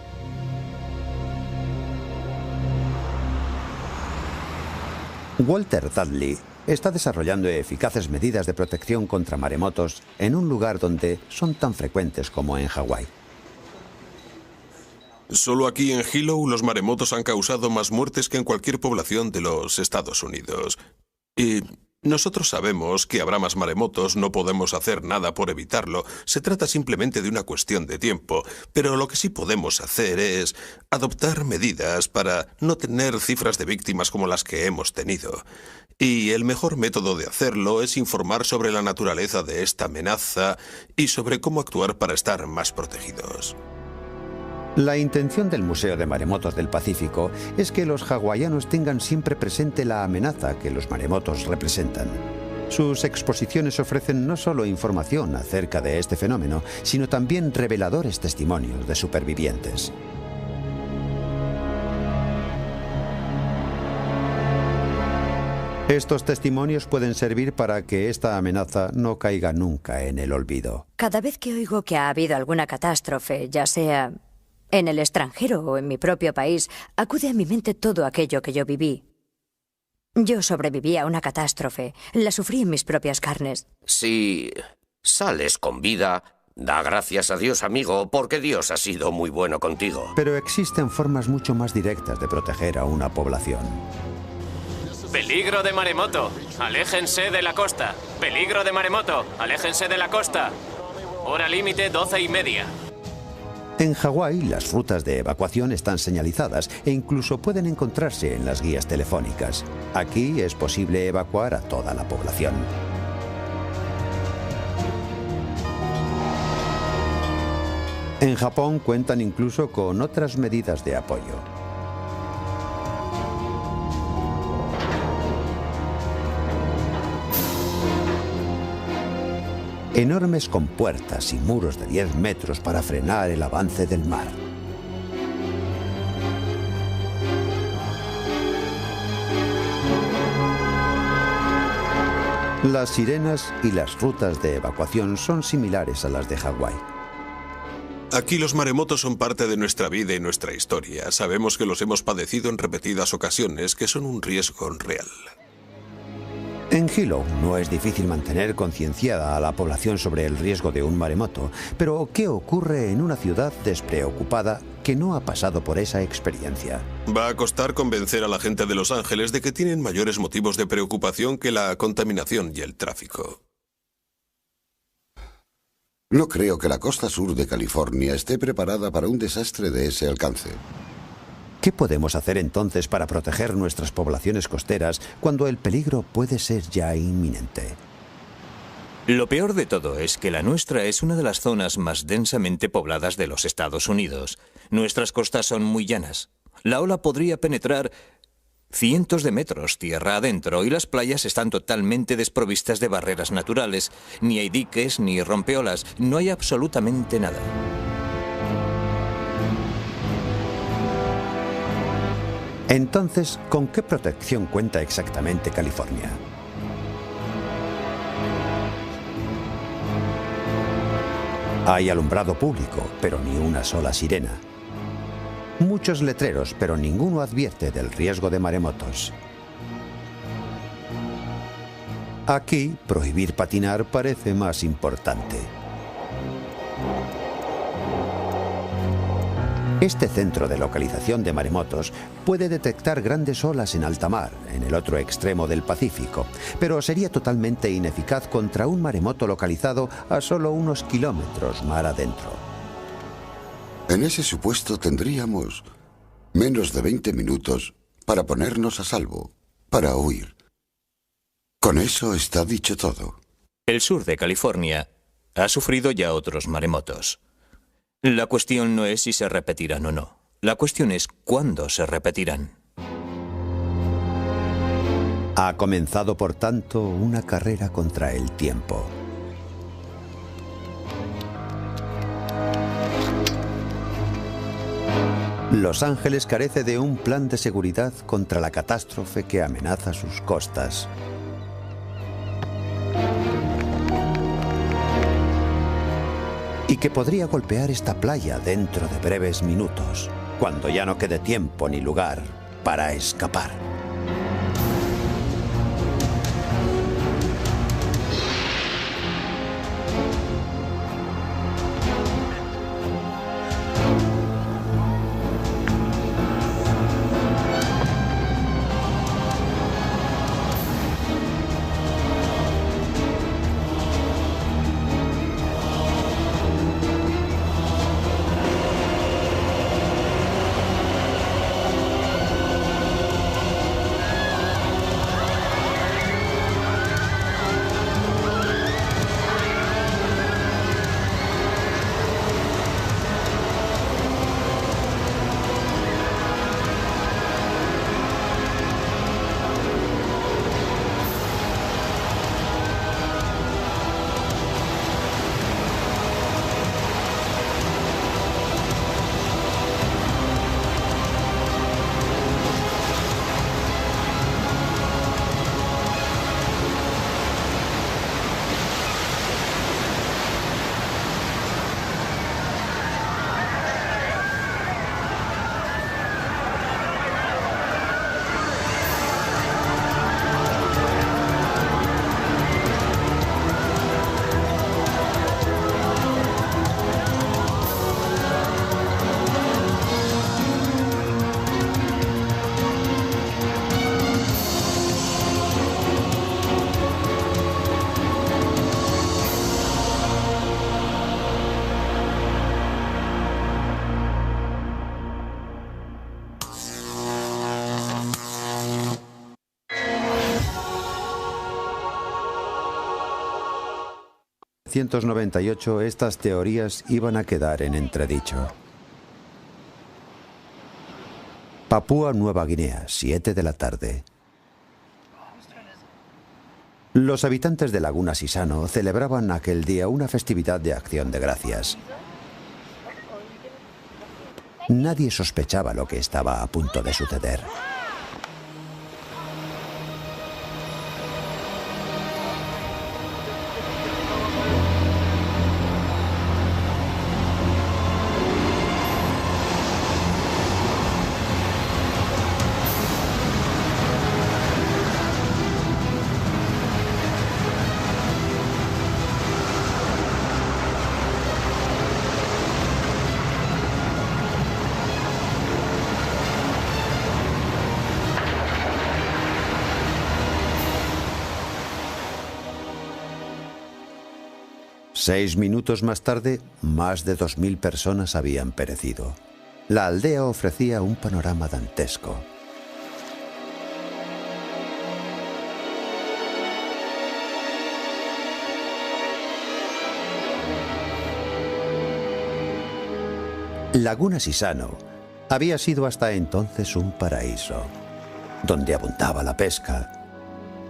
Walter Dudley está desarrollando eficaces medidas de protección contra maremotos en un lugar donde son tan frecuentes como en Hawái. Solo aquí en Hilo los maremotos han causado más muertes que en cualquier población de los Estados Unidos. Y nosotros sabemos que habrá más maremotos, no podemos hacer nada por evitarlo. Se trata simplemente de una cuestión de tiempo. Pero lo que sí podemos hacer es adoptar medidas para no tener cifras de víctimas como las que hemos tenido. Y el mejor método de hacerlo es informar sobre la naturaleza de esta amenaza y sobre cómo actuar para estar más protegidos. La intención del Museo de Maremotos del Pacífico es que los hawaianos tengan siempre presente la amenaza que los maremotos representan. Sus exposiciones ofrecen no solo información acerca de este fenómeno, sino también reveladores testimonios de supervivientes. Estos testimonios pueden servir para que esta amenaza no caiga nunca en el olvido. Cada vez que oigo que ha habido alguna catástrofe, ya sea en el extranjero o en mi propio país, acude a mi mente todo aquello que yo viví. Yo sobreviví a una catástrofe. La sufrí en mis propias carnes. Si sales con vida, da gracias a Dios, amigo, porque Dios ha sido muy bueno contigo. Pero existen formas mucho más directas de proteger a una población. Peligro de maremoto. Aléjense de la costa. Peligro de maremoto. Aléjense de la costa. Hora límite 12:30. En Hawái, las rutas de evacuación están señalizadas e incluso pueden encontrarse en las guías telefónicas. Aquí es posible evacuar a toda la población. En Japón cuentan incluso con otras medidas de apoyo. Enormes compuertas y muros de 10 metros para frenar el avance del mar. Las sirenas y las rutas de evacuación son similares a las de Hawái. Aquí los maremotos son parte de nuestra vida y nuestra historia. Sabemos que los hemos padecido en repetidas ocasiones, que son un riesgo real. En Hilo no es difícil mantener concienciada a la población sobre el riesgo de un maremoto, pero ¿qué ocurre en una ciudad despreocupada que no ha pasado por esa experiencia? Va a costar convencer a la gente de Los Ángeles de que tienen mayores motivos de preocupación que la contaminación y el tráfico. No creo que la costa sur de California esté preparada para un desastre de ese alcance. ¿Qué podemos hacer entonces para proteger nuestras poblaciones costeras cuando el peligro puede ser ya inminente? Lo peor de todo es que la nuestra es una de las zonas más densamente pobladas de los Estados Unidos. Nuestras costas son muy llanas. La ola podría penetrar cientos de metros tierra adentro y las playas están totalmente desprovistas de barreras naturales. Ni hay diques ni rompeolas, no hay absolutamente nada. Entonces, ¿con qué protección cuenta exactamente California? Hay alumbrado público, pero ni una sola sirena. Muchos letreros, pero ninguno advierte del riesgo de maremotos. Aquí, prohibir patinar parece más importante. Este centro de localización de maremotos puede detectar grandes olas en alta mar, en el otro extremo del Pacífico, pero sería totalmente ineficaz contra un maremoto localizado a solo unos kilómetros mar adentro. En ese supuesto tendríamos menos de 20 minutos para ponernos a salvo, para huir. Con eso está dicho todo. El sur de California ha sufrido ya otros maremotos. La cuestión no es si se repetirán o no. La cuestión es cuándo se repetirán. Ha comenzado, por tanto, una carrera contra el tiempo. Los Ángeles carece de un plan de seguridad contra la catástrofe que amenaza sus costas. Y que podría golpear esta playa dentro de breves minutos, cuando ya no quede tiempo ni lugar para escapar. 1998 estas teorías iban a quedar en entredicho. Papúa Nueva Guinea, 7 de la tarde. Los habitantes de Laguna Sisano celebraban aquel día una festividad de acción de gracias. Nadie sospechaba lo que estaba a punto de suceder. Seis minutos más tarde, más de 2000 personas habían perecido. La aldea ofrecía un panorama dantesco. Laguna Sisano había sido hasta entonces un paraíso, donde abundaba la pesca,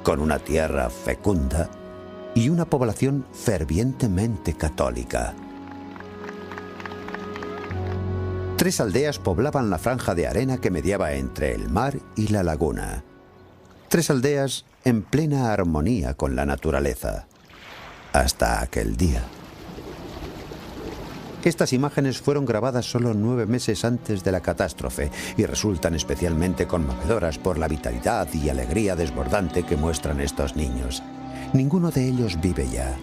con una tierra fecunda y una población fervientemente católica. 3 aldeas poblaban la franja de arena que mediaba entre el mar y la laguna. 3 aldeas en plena armonía con la naturaleza. Hasta aquel día. Estas imágenes fueron grabadas solo 9 meses antes de la catástrofe y resultan especialmente conmovedoras por la vitalidad y alegría desbordante que muestran estos niños. Ninguno de ellos vive ya.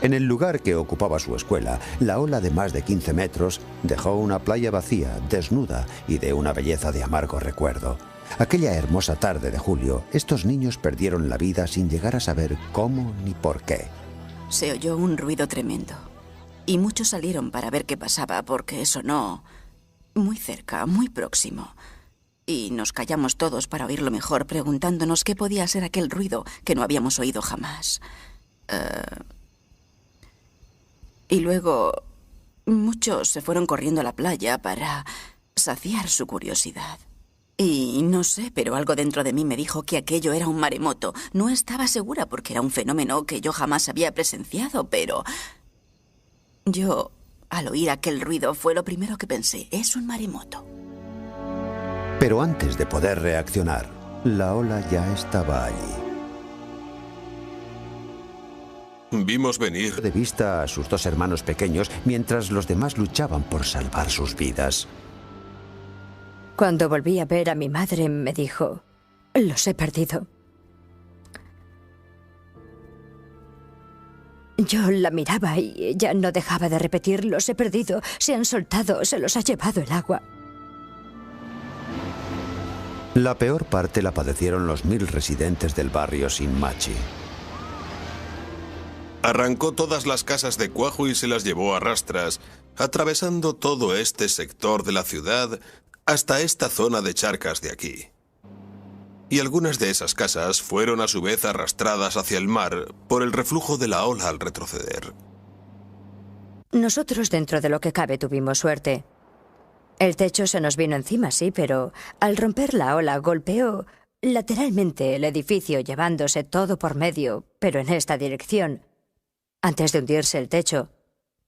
En el lugar que ocupaba su escuela, la ola de más de 15 metros dejó una playa vacía, desnuda y de una belleza de amargo recuerdo. Aquella hermosa tarde de julio, estos niños perdieron la vida sin llegar a saber cómo ni por qué. Se oyó un ruido tremendo y muchos salieron para ver qué pasaba porque sonó muy cerca, muy próximo. Y nos callamos todos para oírlo mejor, preguntándonos qué podía ser aquel ruido que no habíamos oído jamás. Y luego muchos se fueron corriendo a la playa para saciar su curiosidad. Y no sé, pero algo dentro de mí me dijo que aquello era un maremoto. No estaba segura porque era un fenómeno que yo jamás había presenciado, pero yo, al oír aquel ruido, fue lo primero que pensé. Es un maremoto. Pero antes de poder reaccionar, la ola ya estaba allí. Vimos venir de vista a sus 2 hermanos pequeños mientras los demás luchaban por salvar sus vidas. Cuando volví a ver a mi madre, me dijo: los he perdido. Yo la miraba y ella no dejaba de repetir: los he perdido, se han soltado, se los ha llevado el agua. La peor parte la padecieron los 1000 residentes del barrio Sinmachi. Arrancó todas las casas de cuajo y se las llevó a rastras, atravesando todo este sector de la ciudad hasta esta zona de charcas de aquí. Y algunas de esas casas fueron a su vez arrastradas hacia el mar por el reflujo de la ola al retroceder. Nosotros, dentro de lo que cabe, tuvimos suerte. El techo se nos vino encima, sí, pero al romper la ola golpeó lateralmente el edificio, llevándose todo por medio, pero en esta dirección, antes de hundirse el techo.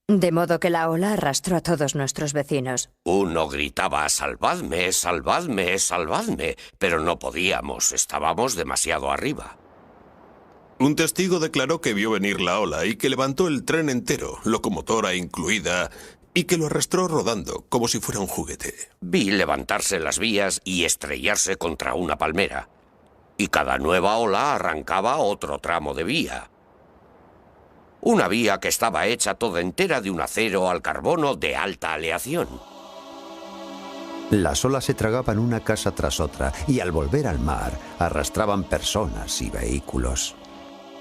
De modo que la ola arrastró a todos nuestros vecinos. Uno gritaba: «¡Salvadme, salvadme, salvadme!», pero no podíamos, estábamos demasiado arriba. Un testigo declaró que vio venir la ola y que levantó el tren entero, locomotora incluida, y que lo arrastró rodando, como si fuera un juguete. Vi levantarse las vías y estrellarse contra una palmera. Y cada nueva ola arrancaba otro tramo de vía. Una vía que estaba hecha toda entera de un acero al carbono de alta aleación. Las olas se tragaban una casa tras otra y al volver al mar arrastraban personas y vehículos.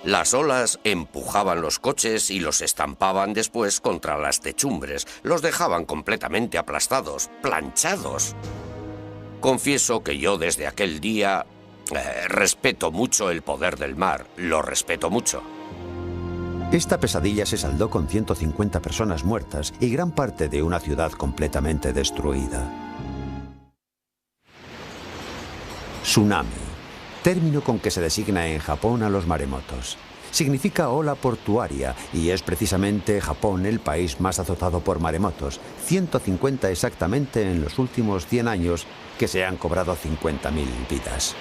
Las olas empujaban los coches y los estampaban después contra las techumbres. Los dejaban completamente aplastados, planchados. Confieso que yo desde aquel día respeto mucho el poder del mar. Lo respeto mucho. Esta pesadilla se saldó con 150 personas muertas y gran parte de una ciudad completamente destruida. Tsunami, término con que se designa en Japón a los maremotos. Significa ola portuaria y es precisamente Japón el país más azotado por maremotos, 150 exactamente en los últimos 100 años, que se han cobrado 50.000 vidas.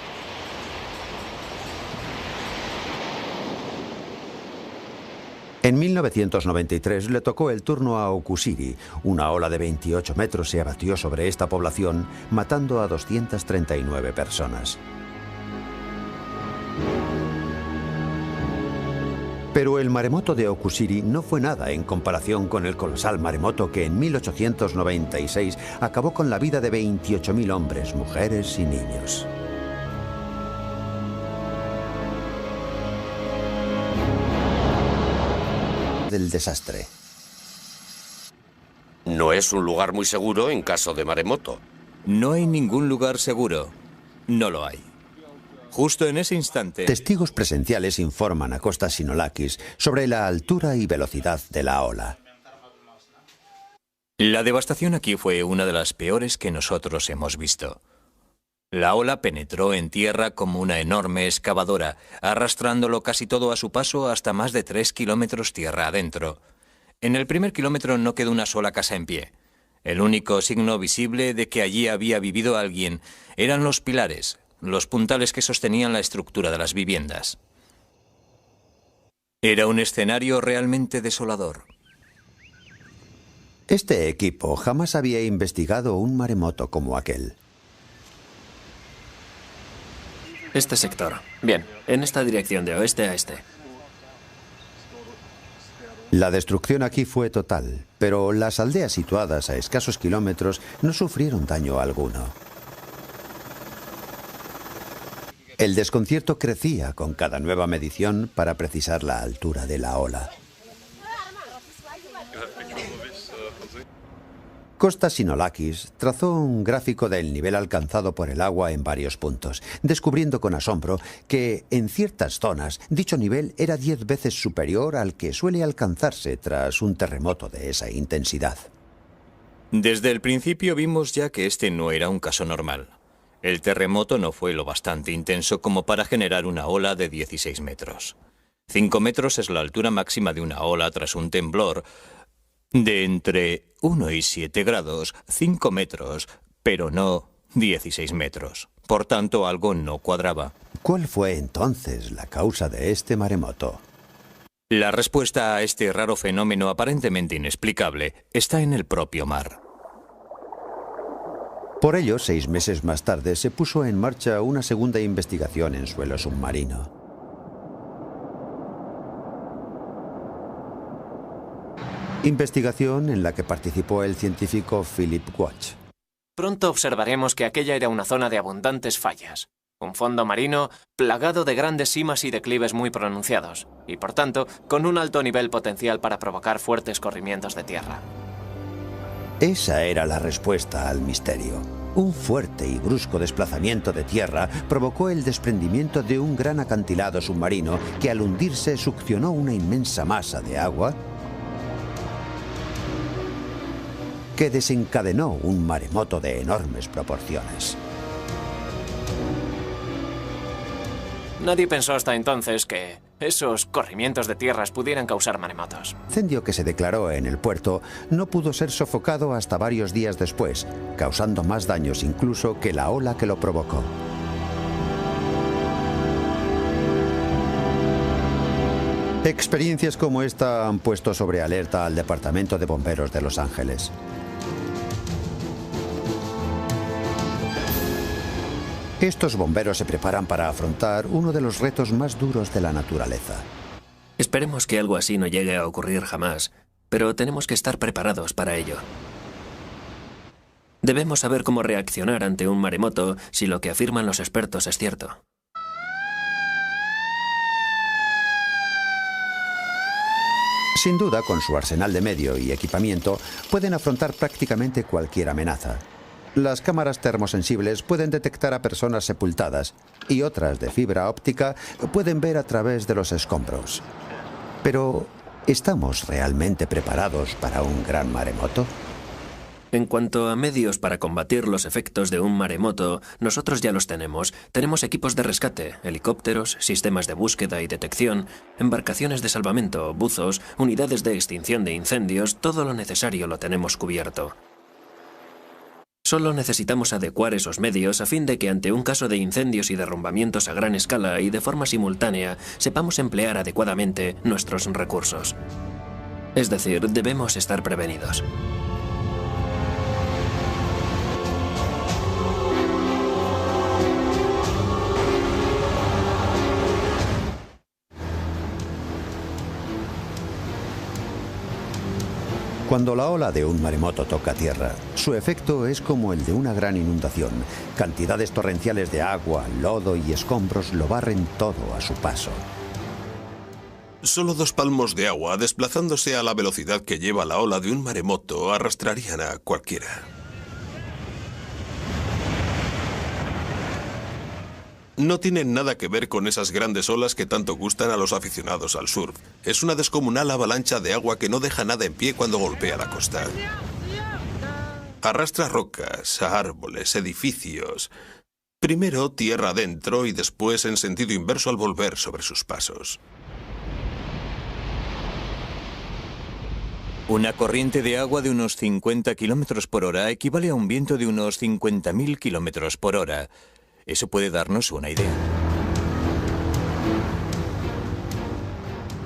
En 1993 le tocó el turno a Okusiri. Una ola de 28 metros se abatió sobre esta población, matando a 239 personas. Pero el maremoto de Okusiri no fue nada en comparación con el colosal maremoto que en 1896 acabó con la vida de 28.000 hombres, mujeres y niños. Del desastre. No es un lugar muy seguro en caso de maremoto. No hay ningún lugar seguro. No lo hay. Justo en ese instante... Testigos presenciales informan a Costa Sinolakis sobre la altura y velocidad de la ola. La devastación aquí fue una de las peores que nosotros hemos visto. La ola penetró en tierra como una enorme excavadora, arrastrándolo casi todo a su paso hasta más de 3 kilómetros tierra adentro. En el primer kilómetro no quedó una sola casa en pie. El único signo visible de que allí había vivido alguien eran los pilares, los puntales que sostenían la estructura de las viviendas. Era un escenario realmente desolador. Este equipo jamás había investigado un maremoto como aquel. Este sector. Bien, en esta dirección de oeste a este. La destrucción aquí fue total, pero las aldeas situadas a escasos kilómetros no sufrieron daño alguno. El desconcierto crecía con cada nueva medición para precisar la altura de la ola. Costa Sinolakis trazó un gráfico del nivel alcanzado por el agua en varios puntos, descubriendo con asombro que, en ciertas zonas, dicho nivel era 10 veces superior al que suele alcanzarse tras un terremoto de esa intensidad. Desde el principio vimos ya que este no era un caso normal. El terremoto no fue lo bastante intenso como para generar una ola de 16 metros. 5 metros es la altura máxima de una ola tras un temblor de entre 1 y 7 grados, 5 metros, pero no 16 metros. Por tanto, algo no cuadraba. ¿Cuál fue entonces la causa de este maremoto? La respuesta a este raro fenómeno aparentemente inexplicable está en el propio mar. Por ello, 6 meses más tarde, se puso en marcha una segunda investigación en suelo submarino. Investigación en la que participó el científico Philip Watch. Pronto observaremos que aquella era una zona de abundantes fallas. Un fondo marino plagado de grandes simas y declives muy pronunciados, y por tanto, con un alto nivel potencial para provocar fuertes corrimientos de tierra. Esa era la respuesta al misterio. Un fuerte y brusco desplazamiento de tierra provocó el desprendimiento de un gran acantilado submarino que al hundirse succionó una inmensa masa de agua que desencadenó un maremoto de enormes proporciones. Nadie pensó hasta entonces que esos corrimientos de tierras pudieran causar maremotos. El incendio que se declaró en el puerto no pudo ser sofocado hasta varios días después, causando más daños incluso que la ola que lo provocó. Experiencias como esta han puesto sobre alerta al Departamento de Bomberos de Los Ángeles. Estos bomberos se preparan para afrontar uno de los retos más duros de la naturaleza. Esperemos que algo así no llegue a ocurrir jamás, pero tenemos que estar preparados para ello. Debemos saber cómo reaccionar ante un maremoto si lo que afirman los expertos es cierto. Sin duda, con su arsenal de medio y equipamiento, pueden afrontar prácticamente cualquier amenaza. Las cámaras termosensibles pueden detectar a personas sepultadas y otras de fibra óptica pueden ver a través de los escombros. Pero, ¿Estamos realmente preparados para un gran maremoto? En cuanto a medios para combatir los efectos de un maremoto, nosotros ya los tenemos. Tenemos equipos de rescate, helicópteros, sistemas de búsqueda y detección, embarcaciones de salvamento, buzos, unidades de extinción de incendios, todo lo necesario lo tenemos cubierto. Solo necesitamos adecuar esos medios a fin de que ante un caso de incendios y derrumbamientos a gran escala y de forma simultánea, sepamos emplear adecuadamente nuestros recursos. Es decir, debemos estar prevenidos. Cuando la ola de un maremoto toca tierra, su efecto es como el de una gran inundación. Cantidades torrenciales de agua, lodo y escombros lo barren todo a su paso. Solo 2 palmos de agua, desplazándose a la velocidad que lleva la ola de un maremoto, arrastrarían a cualquiera. No tienen nada que ver con esas grandes olas que tanto gustan a los aficionados al surf. Es una descomunal avalancha de agua que no deja nada en pie cuando golpea la costa. Arrastra rocas, árboles, edificios. Primero tierra adentro y después en sentido inverso al volver sobre sus pasos. Una corriente de agua de unos 50 km por hora equivale a un viento de unos 50.000 km por hora. Eso puede darnos una idea.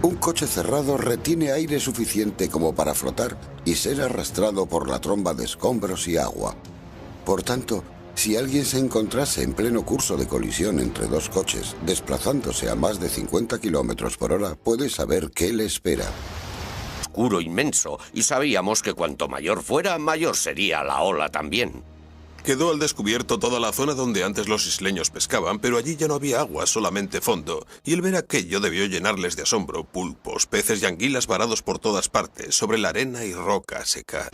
Un coche cerrado retiene aire suficiente como para flotar y ser arrastrado por la tromba de escombros y agua. Por tanto, si alguien se encontrase en pleno curso de colisión entre 2 coches, desplazándose a más de 50 km por hora, puede saber qué le espera. Oscuro inmenso, y sabíamos que cuanto mayor fuera, mayor sería la ola también. Quedó al descubierto toda la zona donde antes los isleños pescaban, pero allí ya no había agua, solamente fondo, y el ver aquello debió llenarles de asombro. Pulpos, peces y anguilas varados por todas partes, sobre la arena y roca seca.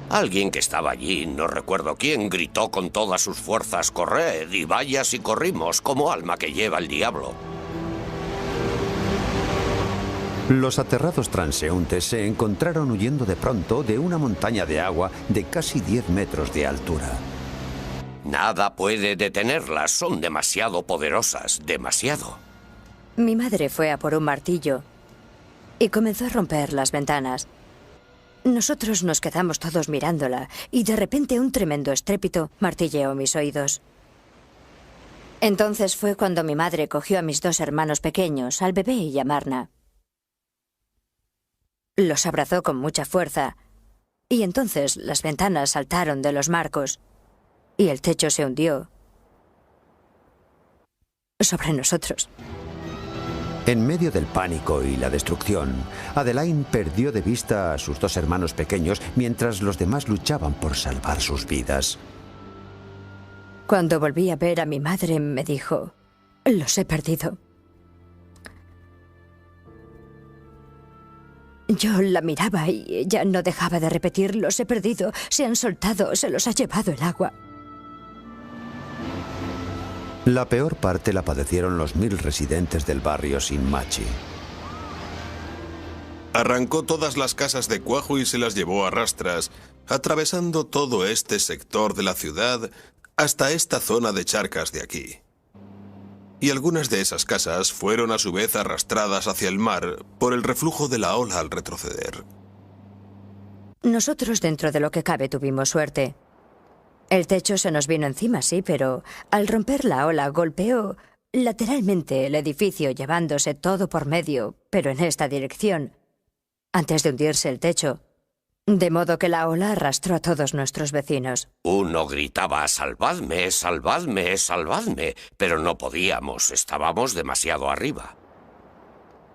Alguien que estaba allí, no recuerdo quién, gritó con todas sus fuerzas: «¡Corred! Y vaya si corrimos, como alma que lleva el diablo». Los aterrados transeúntes se encontraron huyendo de pronto de una montaña de agua de casi 10 metros de altura. Nada puede detenerlas, son demasiado poderosas, demasiado. Mi madre fue a por un martillo y comenzó a romper las ventanas. Nosotros nos quedamos todos mirándola y de repente un tremendo estrépito martilleó mis oídos. Entonces fue cuando mi madre cogió a mis 2 hermanos pequeños, al bebé y a Marna. Los abrazó con mucha fuerza y entonces las ventanas saltaron de los marcos y el techo se hundió sobre nosotros. En medio del pánico y la destrucción, Adeline perdió de vista a sus 2 hermanos pequeños mientras los demás luchaban por salvar sus vidas. Cuando volví a ver a mi madre, me dijo: «Los he perdido». Yo la miraba y ella no dejaba de repetir: «Los he perdido, se han soltado, se los ha llevado el agua». La peor parte la padecieron los 1000 residentes del barrio Shinmachi. Arrancó todas las casas de cuajo y se las llevó a rastras, atravesando todo este sector de la ciudad hasta esta zona de charcas de aquí. Y algunas de esas casas fueron a su vez arrastradas hacia el mar por el reflujo de la ola al retroceder. Nosotros, dentro de lo que cabe, tuvimos suerte. El techo se nos vino encima, sí, pero al romper la ola golpeó lateralmente el edificio, llevándose todo por medio, pero en esta dirección, antes de hundirse el techo. De modo que la ola arrastró a todos nuestros vecinos. Uno gritaba: «¡Salvadme, salvadme, salvadme!», pero no podíamos, estábamos demasiado arriba.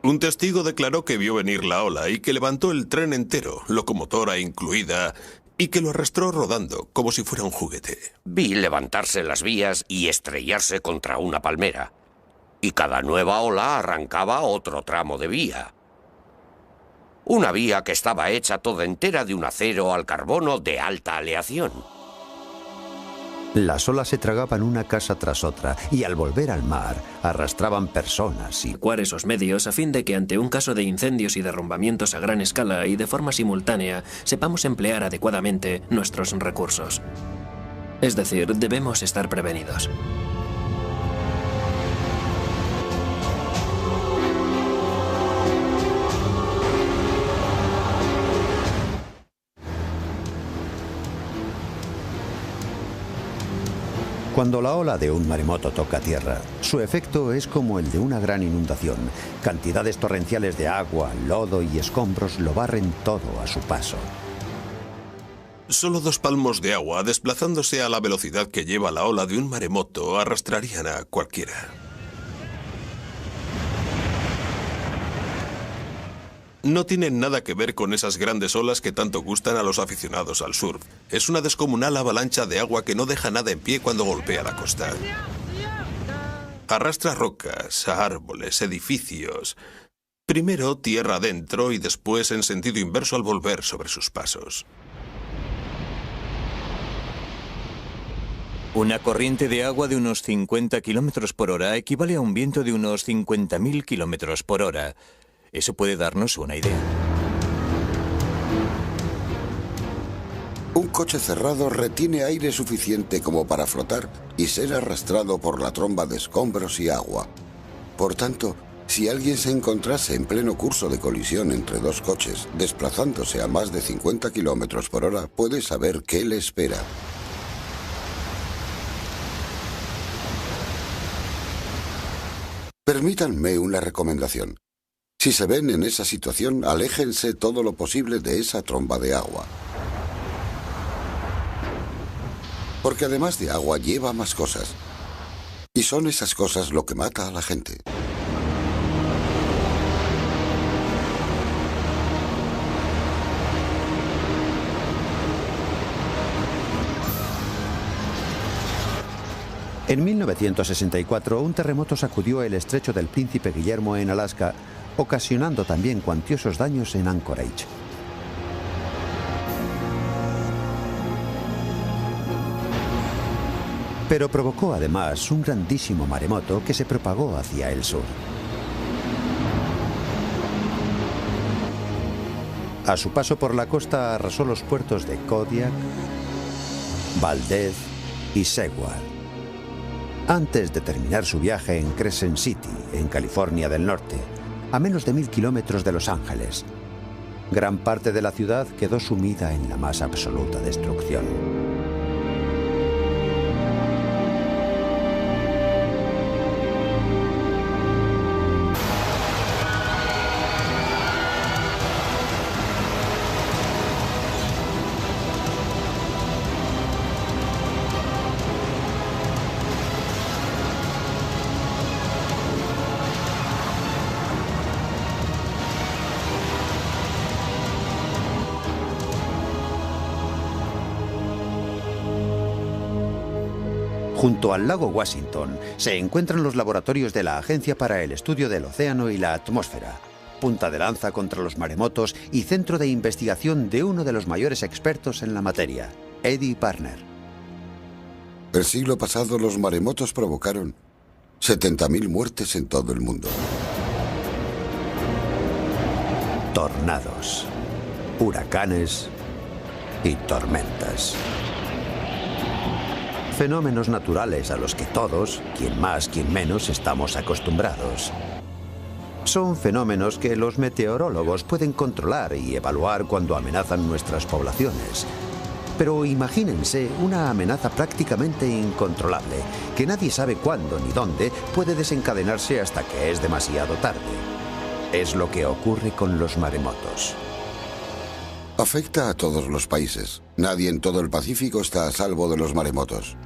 Un testigo declaró que vio venir la ola y que levantó el tren entero, locomotora incluida, y que lo arrastró rodando, como si fuera un juguete. Vi levantarse las vías y estrellarse contra una palmera. Y cada nueva ola arrancaba otro tramo de vía. Una vía que estaba hecha toda entera de un acero al carbono de alta aleación. Las olas se tragaban una casa tras otra y al volver al mar arrastraban personas y adecuar esos medios a fin de que ante un caso de incendios y derrumbamientos a gran escala y de forma simultánea sepamos emplear adecuadamente nuestros recursos. Es decir, debemos estar prevenidos. Cuando la ola de un maremoto toca tierra, su efecto es como el de una gran inundación. Cantidades torrenciales de agua, lodo y escombros lo barren todo a su paso. Solo 2 palmos de agua, desplazándose a la velocidad que lleva la ola de un maremoto, arrastrarían a cualquiera. No tienen nada que ver con esas grandes olas que tanto gustan a los aficionados al surf. Es una descomunal avalancha de agua que no deja nada en pie cuando golpea la costa. Arrastra rocas, árboles, edificios. Primero tierra adentro y después en sentido inverso al volver sobre sus pasos. Una corriente de agua de unos 50 kilómetros por hora equivale a un viento de unos 50.000 kilómetros por hora. Eso puede darnos una idea. Un coche cerrado retiene aire suficiente como para flotar y ser arrastrado por la tromba de escombros y agua. Por tanto, si alguien se encontrase en pleno curso de colisión entre 2 coches, desplazándose a más de 50 kilómetros por hora, puede saber qué le espera. Permítanme una recomendación. Si se ven en esa situación, aléjense todo lo posible de esa tromba de agua. Porque además de agua lleva más cosas. Y son esas cosas lo que mata a la gente. En 1964, un terremoto sacudió el estrecho del Príncipe Guillermo en Alaska, ocasionando también cuantiosos daños en Anchorage. Pero provocó además un grandísimo maremoto que se propagó hacia el sur. A su paso por la costa arrasó los puertos de Kodiak, Valdez y Seward, antes de terminar su viaje en Crescent City, en California del Norte, a menos de 1000 kilómetros de Los Ángeles. Gran parte de la ciudad quedó sumida en la más absoluta destrucción. Junto al lago Washington se encuentran los laboratorios de la Agencia para el Estudio del Océano y la Atmósfera, punta de lanza contra los maremotos y centro de investigación de uno de los mayores expertos en la materia, Eddie Barner. El siglo pasado los maremotos provocaron 70.000 muertes en todo el mundo. Tornados, huracanes y tormentas. Fenómenos naturales a los que todos, quien más, quien menos, estamos acostumbrados. Son fenómenos que los meteorólogos pueden controlar y evaluar cuando amenazan nuestras poblaciones. Pero imagínense una amenaza prácticamente incontrolable, que nadie sabe cuándo ni dónde puede desencadenarse hasta que es demasiado tarde. Es lo que ocurre con los maremotos. Afecta a todos los países. Nadie en todo el Pacífico está a salvo de los maremotos.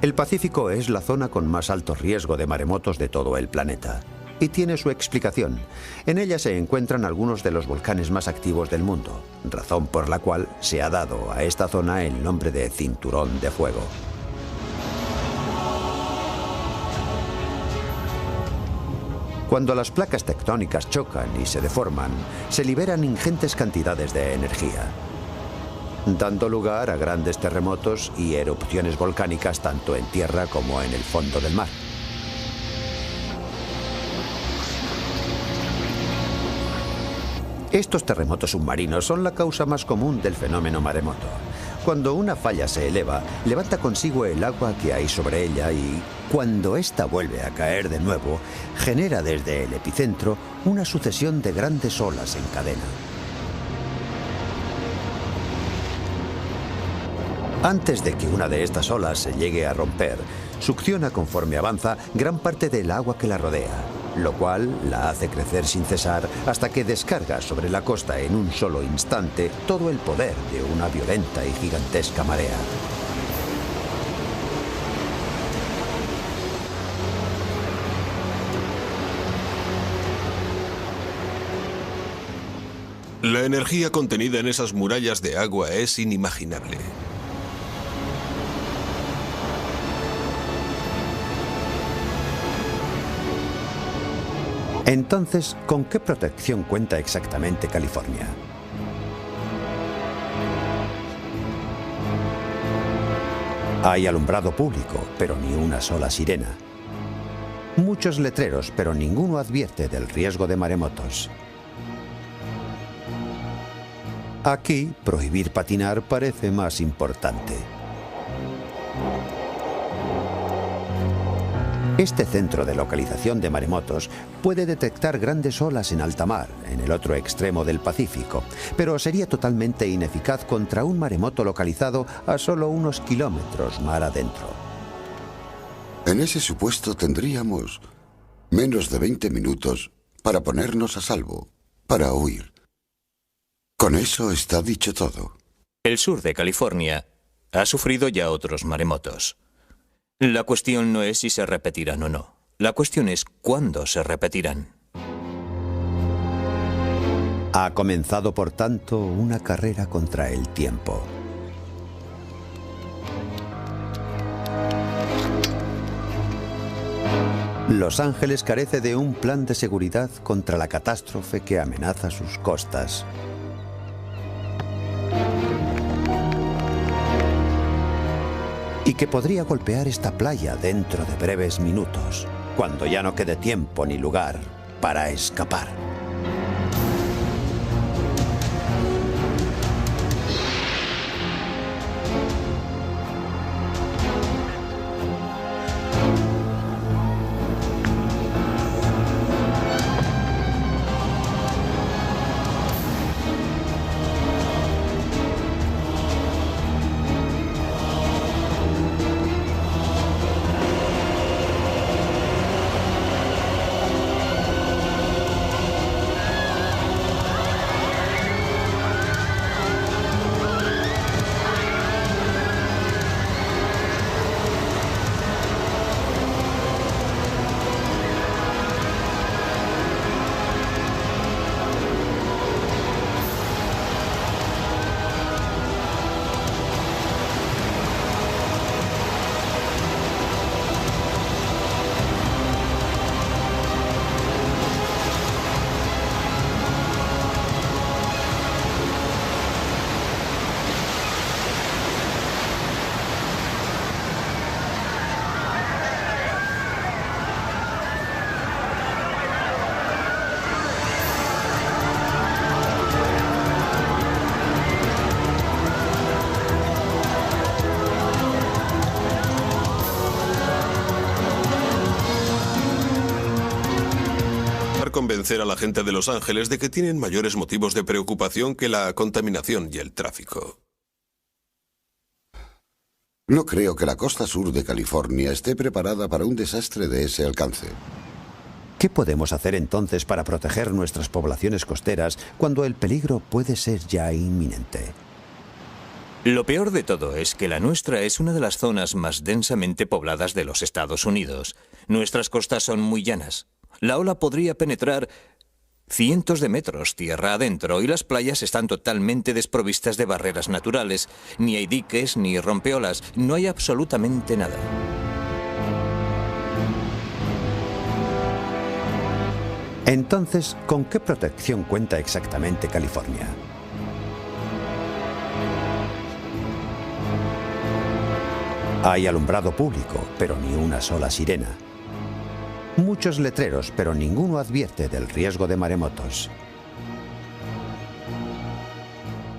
El Pacífico es la zona con más alto riesgo de maremotos de todo el planeta. Y tiene su explicación. En ella se encuentran algunos de los volcanes más activos del mundo, razón por la cual se ha dado a esta zona el nombre de Cinturón de Fuego. Cuando las placas tectónicas chocan y se deforman, se liberan ingentes cantidades de energía. dando lugar a grandes terremotos y erupciones volcánicas tanto en tierra como en el fondo del mar. Estos terremotos submarinos son la causa más común del fenómeno maremoto. Cuando una falla se eleva, levanta consigo el agua que hay sobre ella y, cuando ésta vuelve a caer de nuevo, genera desde el epicentro una sucesión de grandes olas en cadena. Antes de que una de estas olas se llegue a romper, succiona conforme avanza gran parte del agua que la rodea, lo cual la hace crecer sin cesar hasta que descarga sobre la costa en un solo instante todo el poder de una violenta y gigantesca marea. La energía contenida en esas murallas de agua es inimaginable. Entonces, ¿con qué protección cuenta exactamente California? Hay alumbrado público, pero ni una sola sirena. Muchos letreros, pero ninguno advierte del riesgo de maremotos. Aquí, prohibir patinar parece más importante. Este centro de localización de maremotos puede detectar grandes olas en alta mar, en el otro extremo del Pacífico, pero sería totalmente ineficaz contra un maremoto localizado a solo unos kilómetros mar adentro. En ese supuesto tendríamos menos de 20 minutos para ponernos a salvo, para huir. Con eso está dicho todo. El sur de California ha sufrido ya otros maremotos. La cuestión no es si se repetirán o no. La cuestión es cuándo se repetirán. Ha comenzado, por tanto, una carrera contra el tiempo. Los Ángeles carece de un plan de seguridad contra la catástrofe que amenaza sus costas. Y que podría golpear esta playa dentro de breves minutos, cuando ya no quede tiempo ni lugar para escapar. Convencer a la gente de Los Ángeles de que tienen mayores motivos de preocupación que la contaminación y el tráfico. No creo que la costa sur de California esté preparada para un desastre de ese alcance. ¿Qué podemos hacer entonces para proteger nuestras poblaciones costeras cuando el peligro puede ser ya inminente? Lo peor de todo es que la nuestra es una de las zonas más densamente pobladas de los Estados Unidos. Nuestras costas son muy llanas. La ola podría penetrar cientos de metros tierra adentro y las playas están totalmente desprovistas de barreras naturales. Ni hay diques ni rompeolas, no hay absolutamente nada. Entonces, ¿con qué protección cuenta exactamente California? Hay alumbrado público, pero ni una sola sirena. Muchos letreros, pero ninguno advierte del riesgo de maremotos.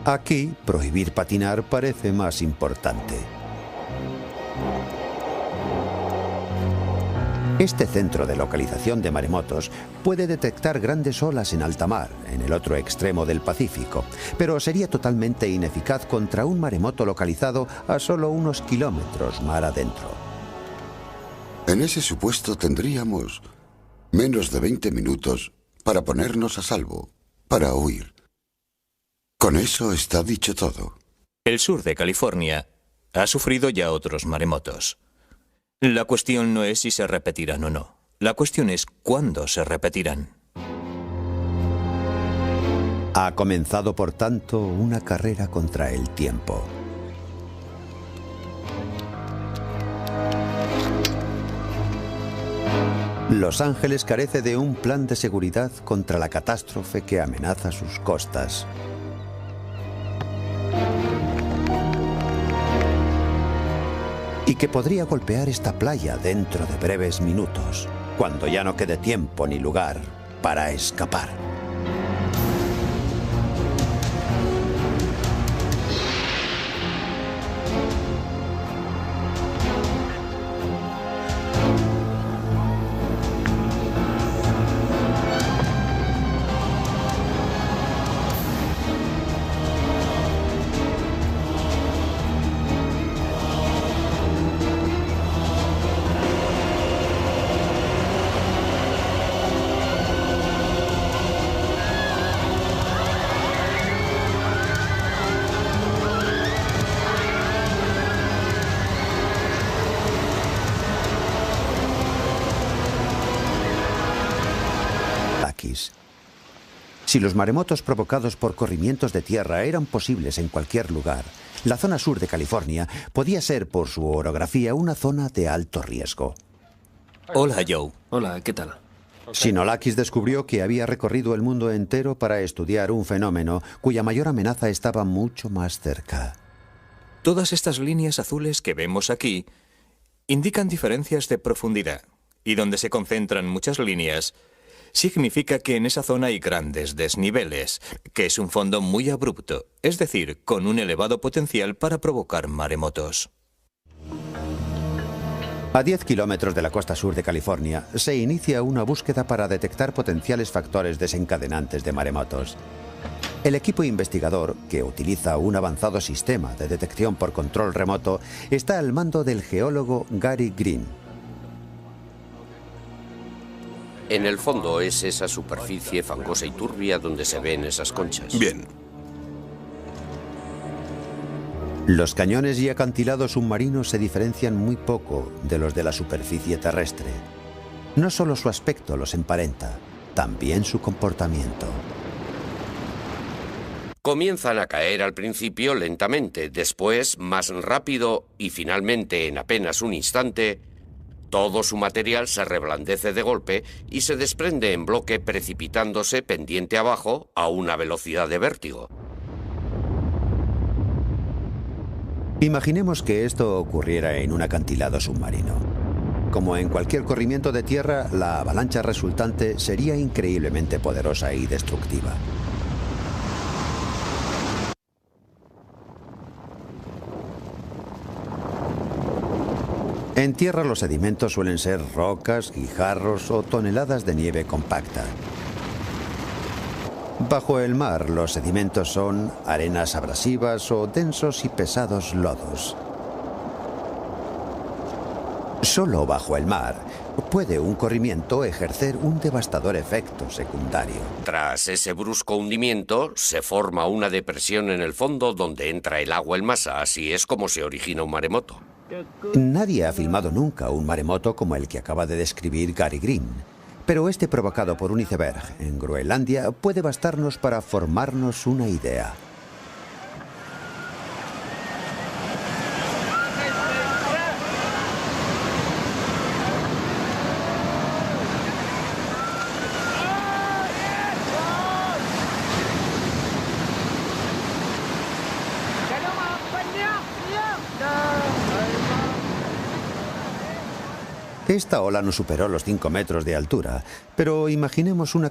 Aquí, prohibir patinar parece más importante. Este centro de localización de maremotos puede detectar grandes olas en alta mar, en el otro extremo del Pacífico, pero sería totalmente ineficaz contra un maremoto localizado a solo unos kilómetros mar adentro. En ese supuesto tendríamos menos de 20 minutos para ponernos a salvo, para huir. Con eso está dicho todo. El sur de California ha sufrido ya otros maremotos. La cuestión no es si se repetirán o no. La cuestión es cuándo se repetirán. Ha comenzado, por tanto, una carrera contra el tiempo. Los Ángeles carece de un plan de seguridad contra la catástrofe que amenaza sus costas. Y que podría golpear esta playa dentro de breves minutos, cuando ya no quede tiempo ni lugar para escapar. Si los maremotos provocados por corrimientos de tierra eran posibles en cualquier lugar, la zona sur de California podía ser, por su orografía, una zona de alto riesgo. Hola, Joe. Hola, ¿qué tal? Sinolakis descubrió que había recorrido el mundo entero para estudiar un fenómeno cuya mayor amenaza estaba mucho más cerca. Todas estas líneas azules que vemos aquí indican diferencias de profundidad, y donde se concentran muchas líneas, significa que en esa zona hay grandes desniveles, que es un fondo muy abrupto, es decir, con un elevado potencial para provocar maremotos. A 10 kilómetros de la costa sur de California, se inicia una búsqueda para detectar potenciales factores desencadenantes de maremotos. El equipo investigador, que utiliza un avanzado sistema de detección por control remoto, está al mando del geólogo Gary Green. En el fondo es esa superficie fangosa y turbia donde se ven esas conchas. Bien. Los cañones y acantilados submarinos se diferencian muy poco de los de la superficie terrestre. No solo su aspecto los emparenta, también su comportamiento. Comienzan a caer al principio lentamente, después más rápido y finalmente en apenas un instante, todo su material se reblandece de golpe y se desprende en bloque precipitándose pendiente abajo a una velocidad de vértigo. Imaginemos que esto ocurriera en un acantilado submarino. Como en cualquier corrimiento de tierra, la avalancha resultante sería increíblemente poderosa y destructiva. En tierra los sedimentos suelen ser rocas, guijarros o toneladas de nieve compacta. Bajo el mar, los sedimentos son arenas abrasivas o densos y pesados lodos. Solo bajo el mar puede un corrimiento ejercer un devastador efecto secundario. Tras ese brusco hundimiento, se forma una depresión en el fondo donde entra el agua en masa. Así es como se origina un maremoto. Nadie ha filmado nunca un maremoto como el que acaba de describir Gary Green. Pero este provocado por un iceberg en Groenlandia puede bastarnos para formarnos una idea. Esta ola no superó los 5 metros de altura, pero imaginemos una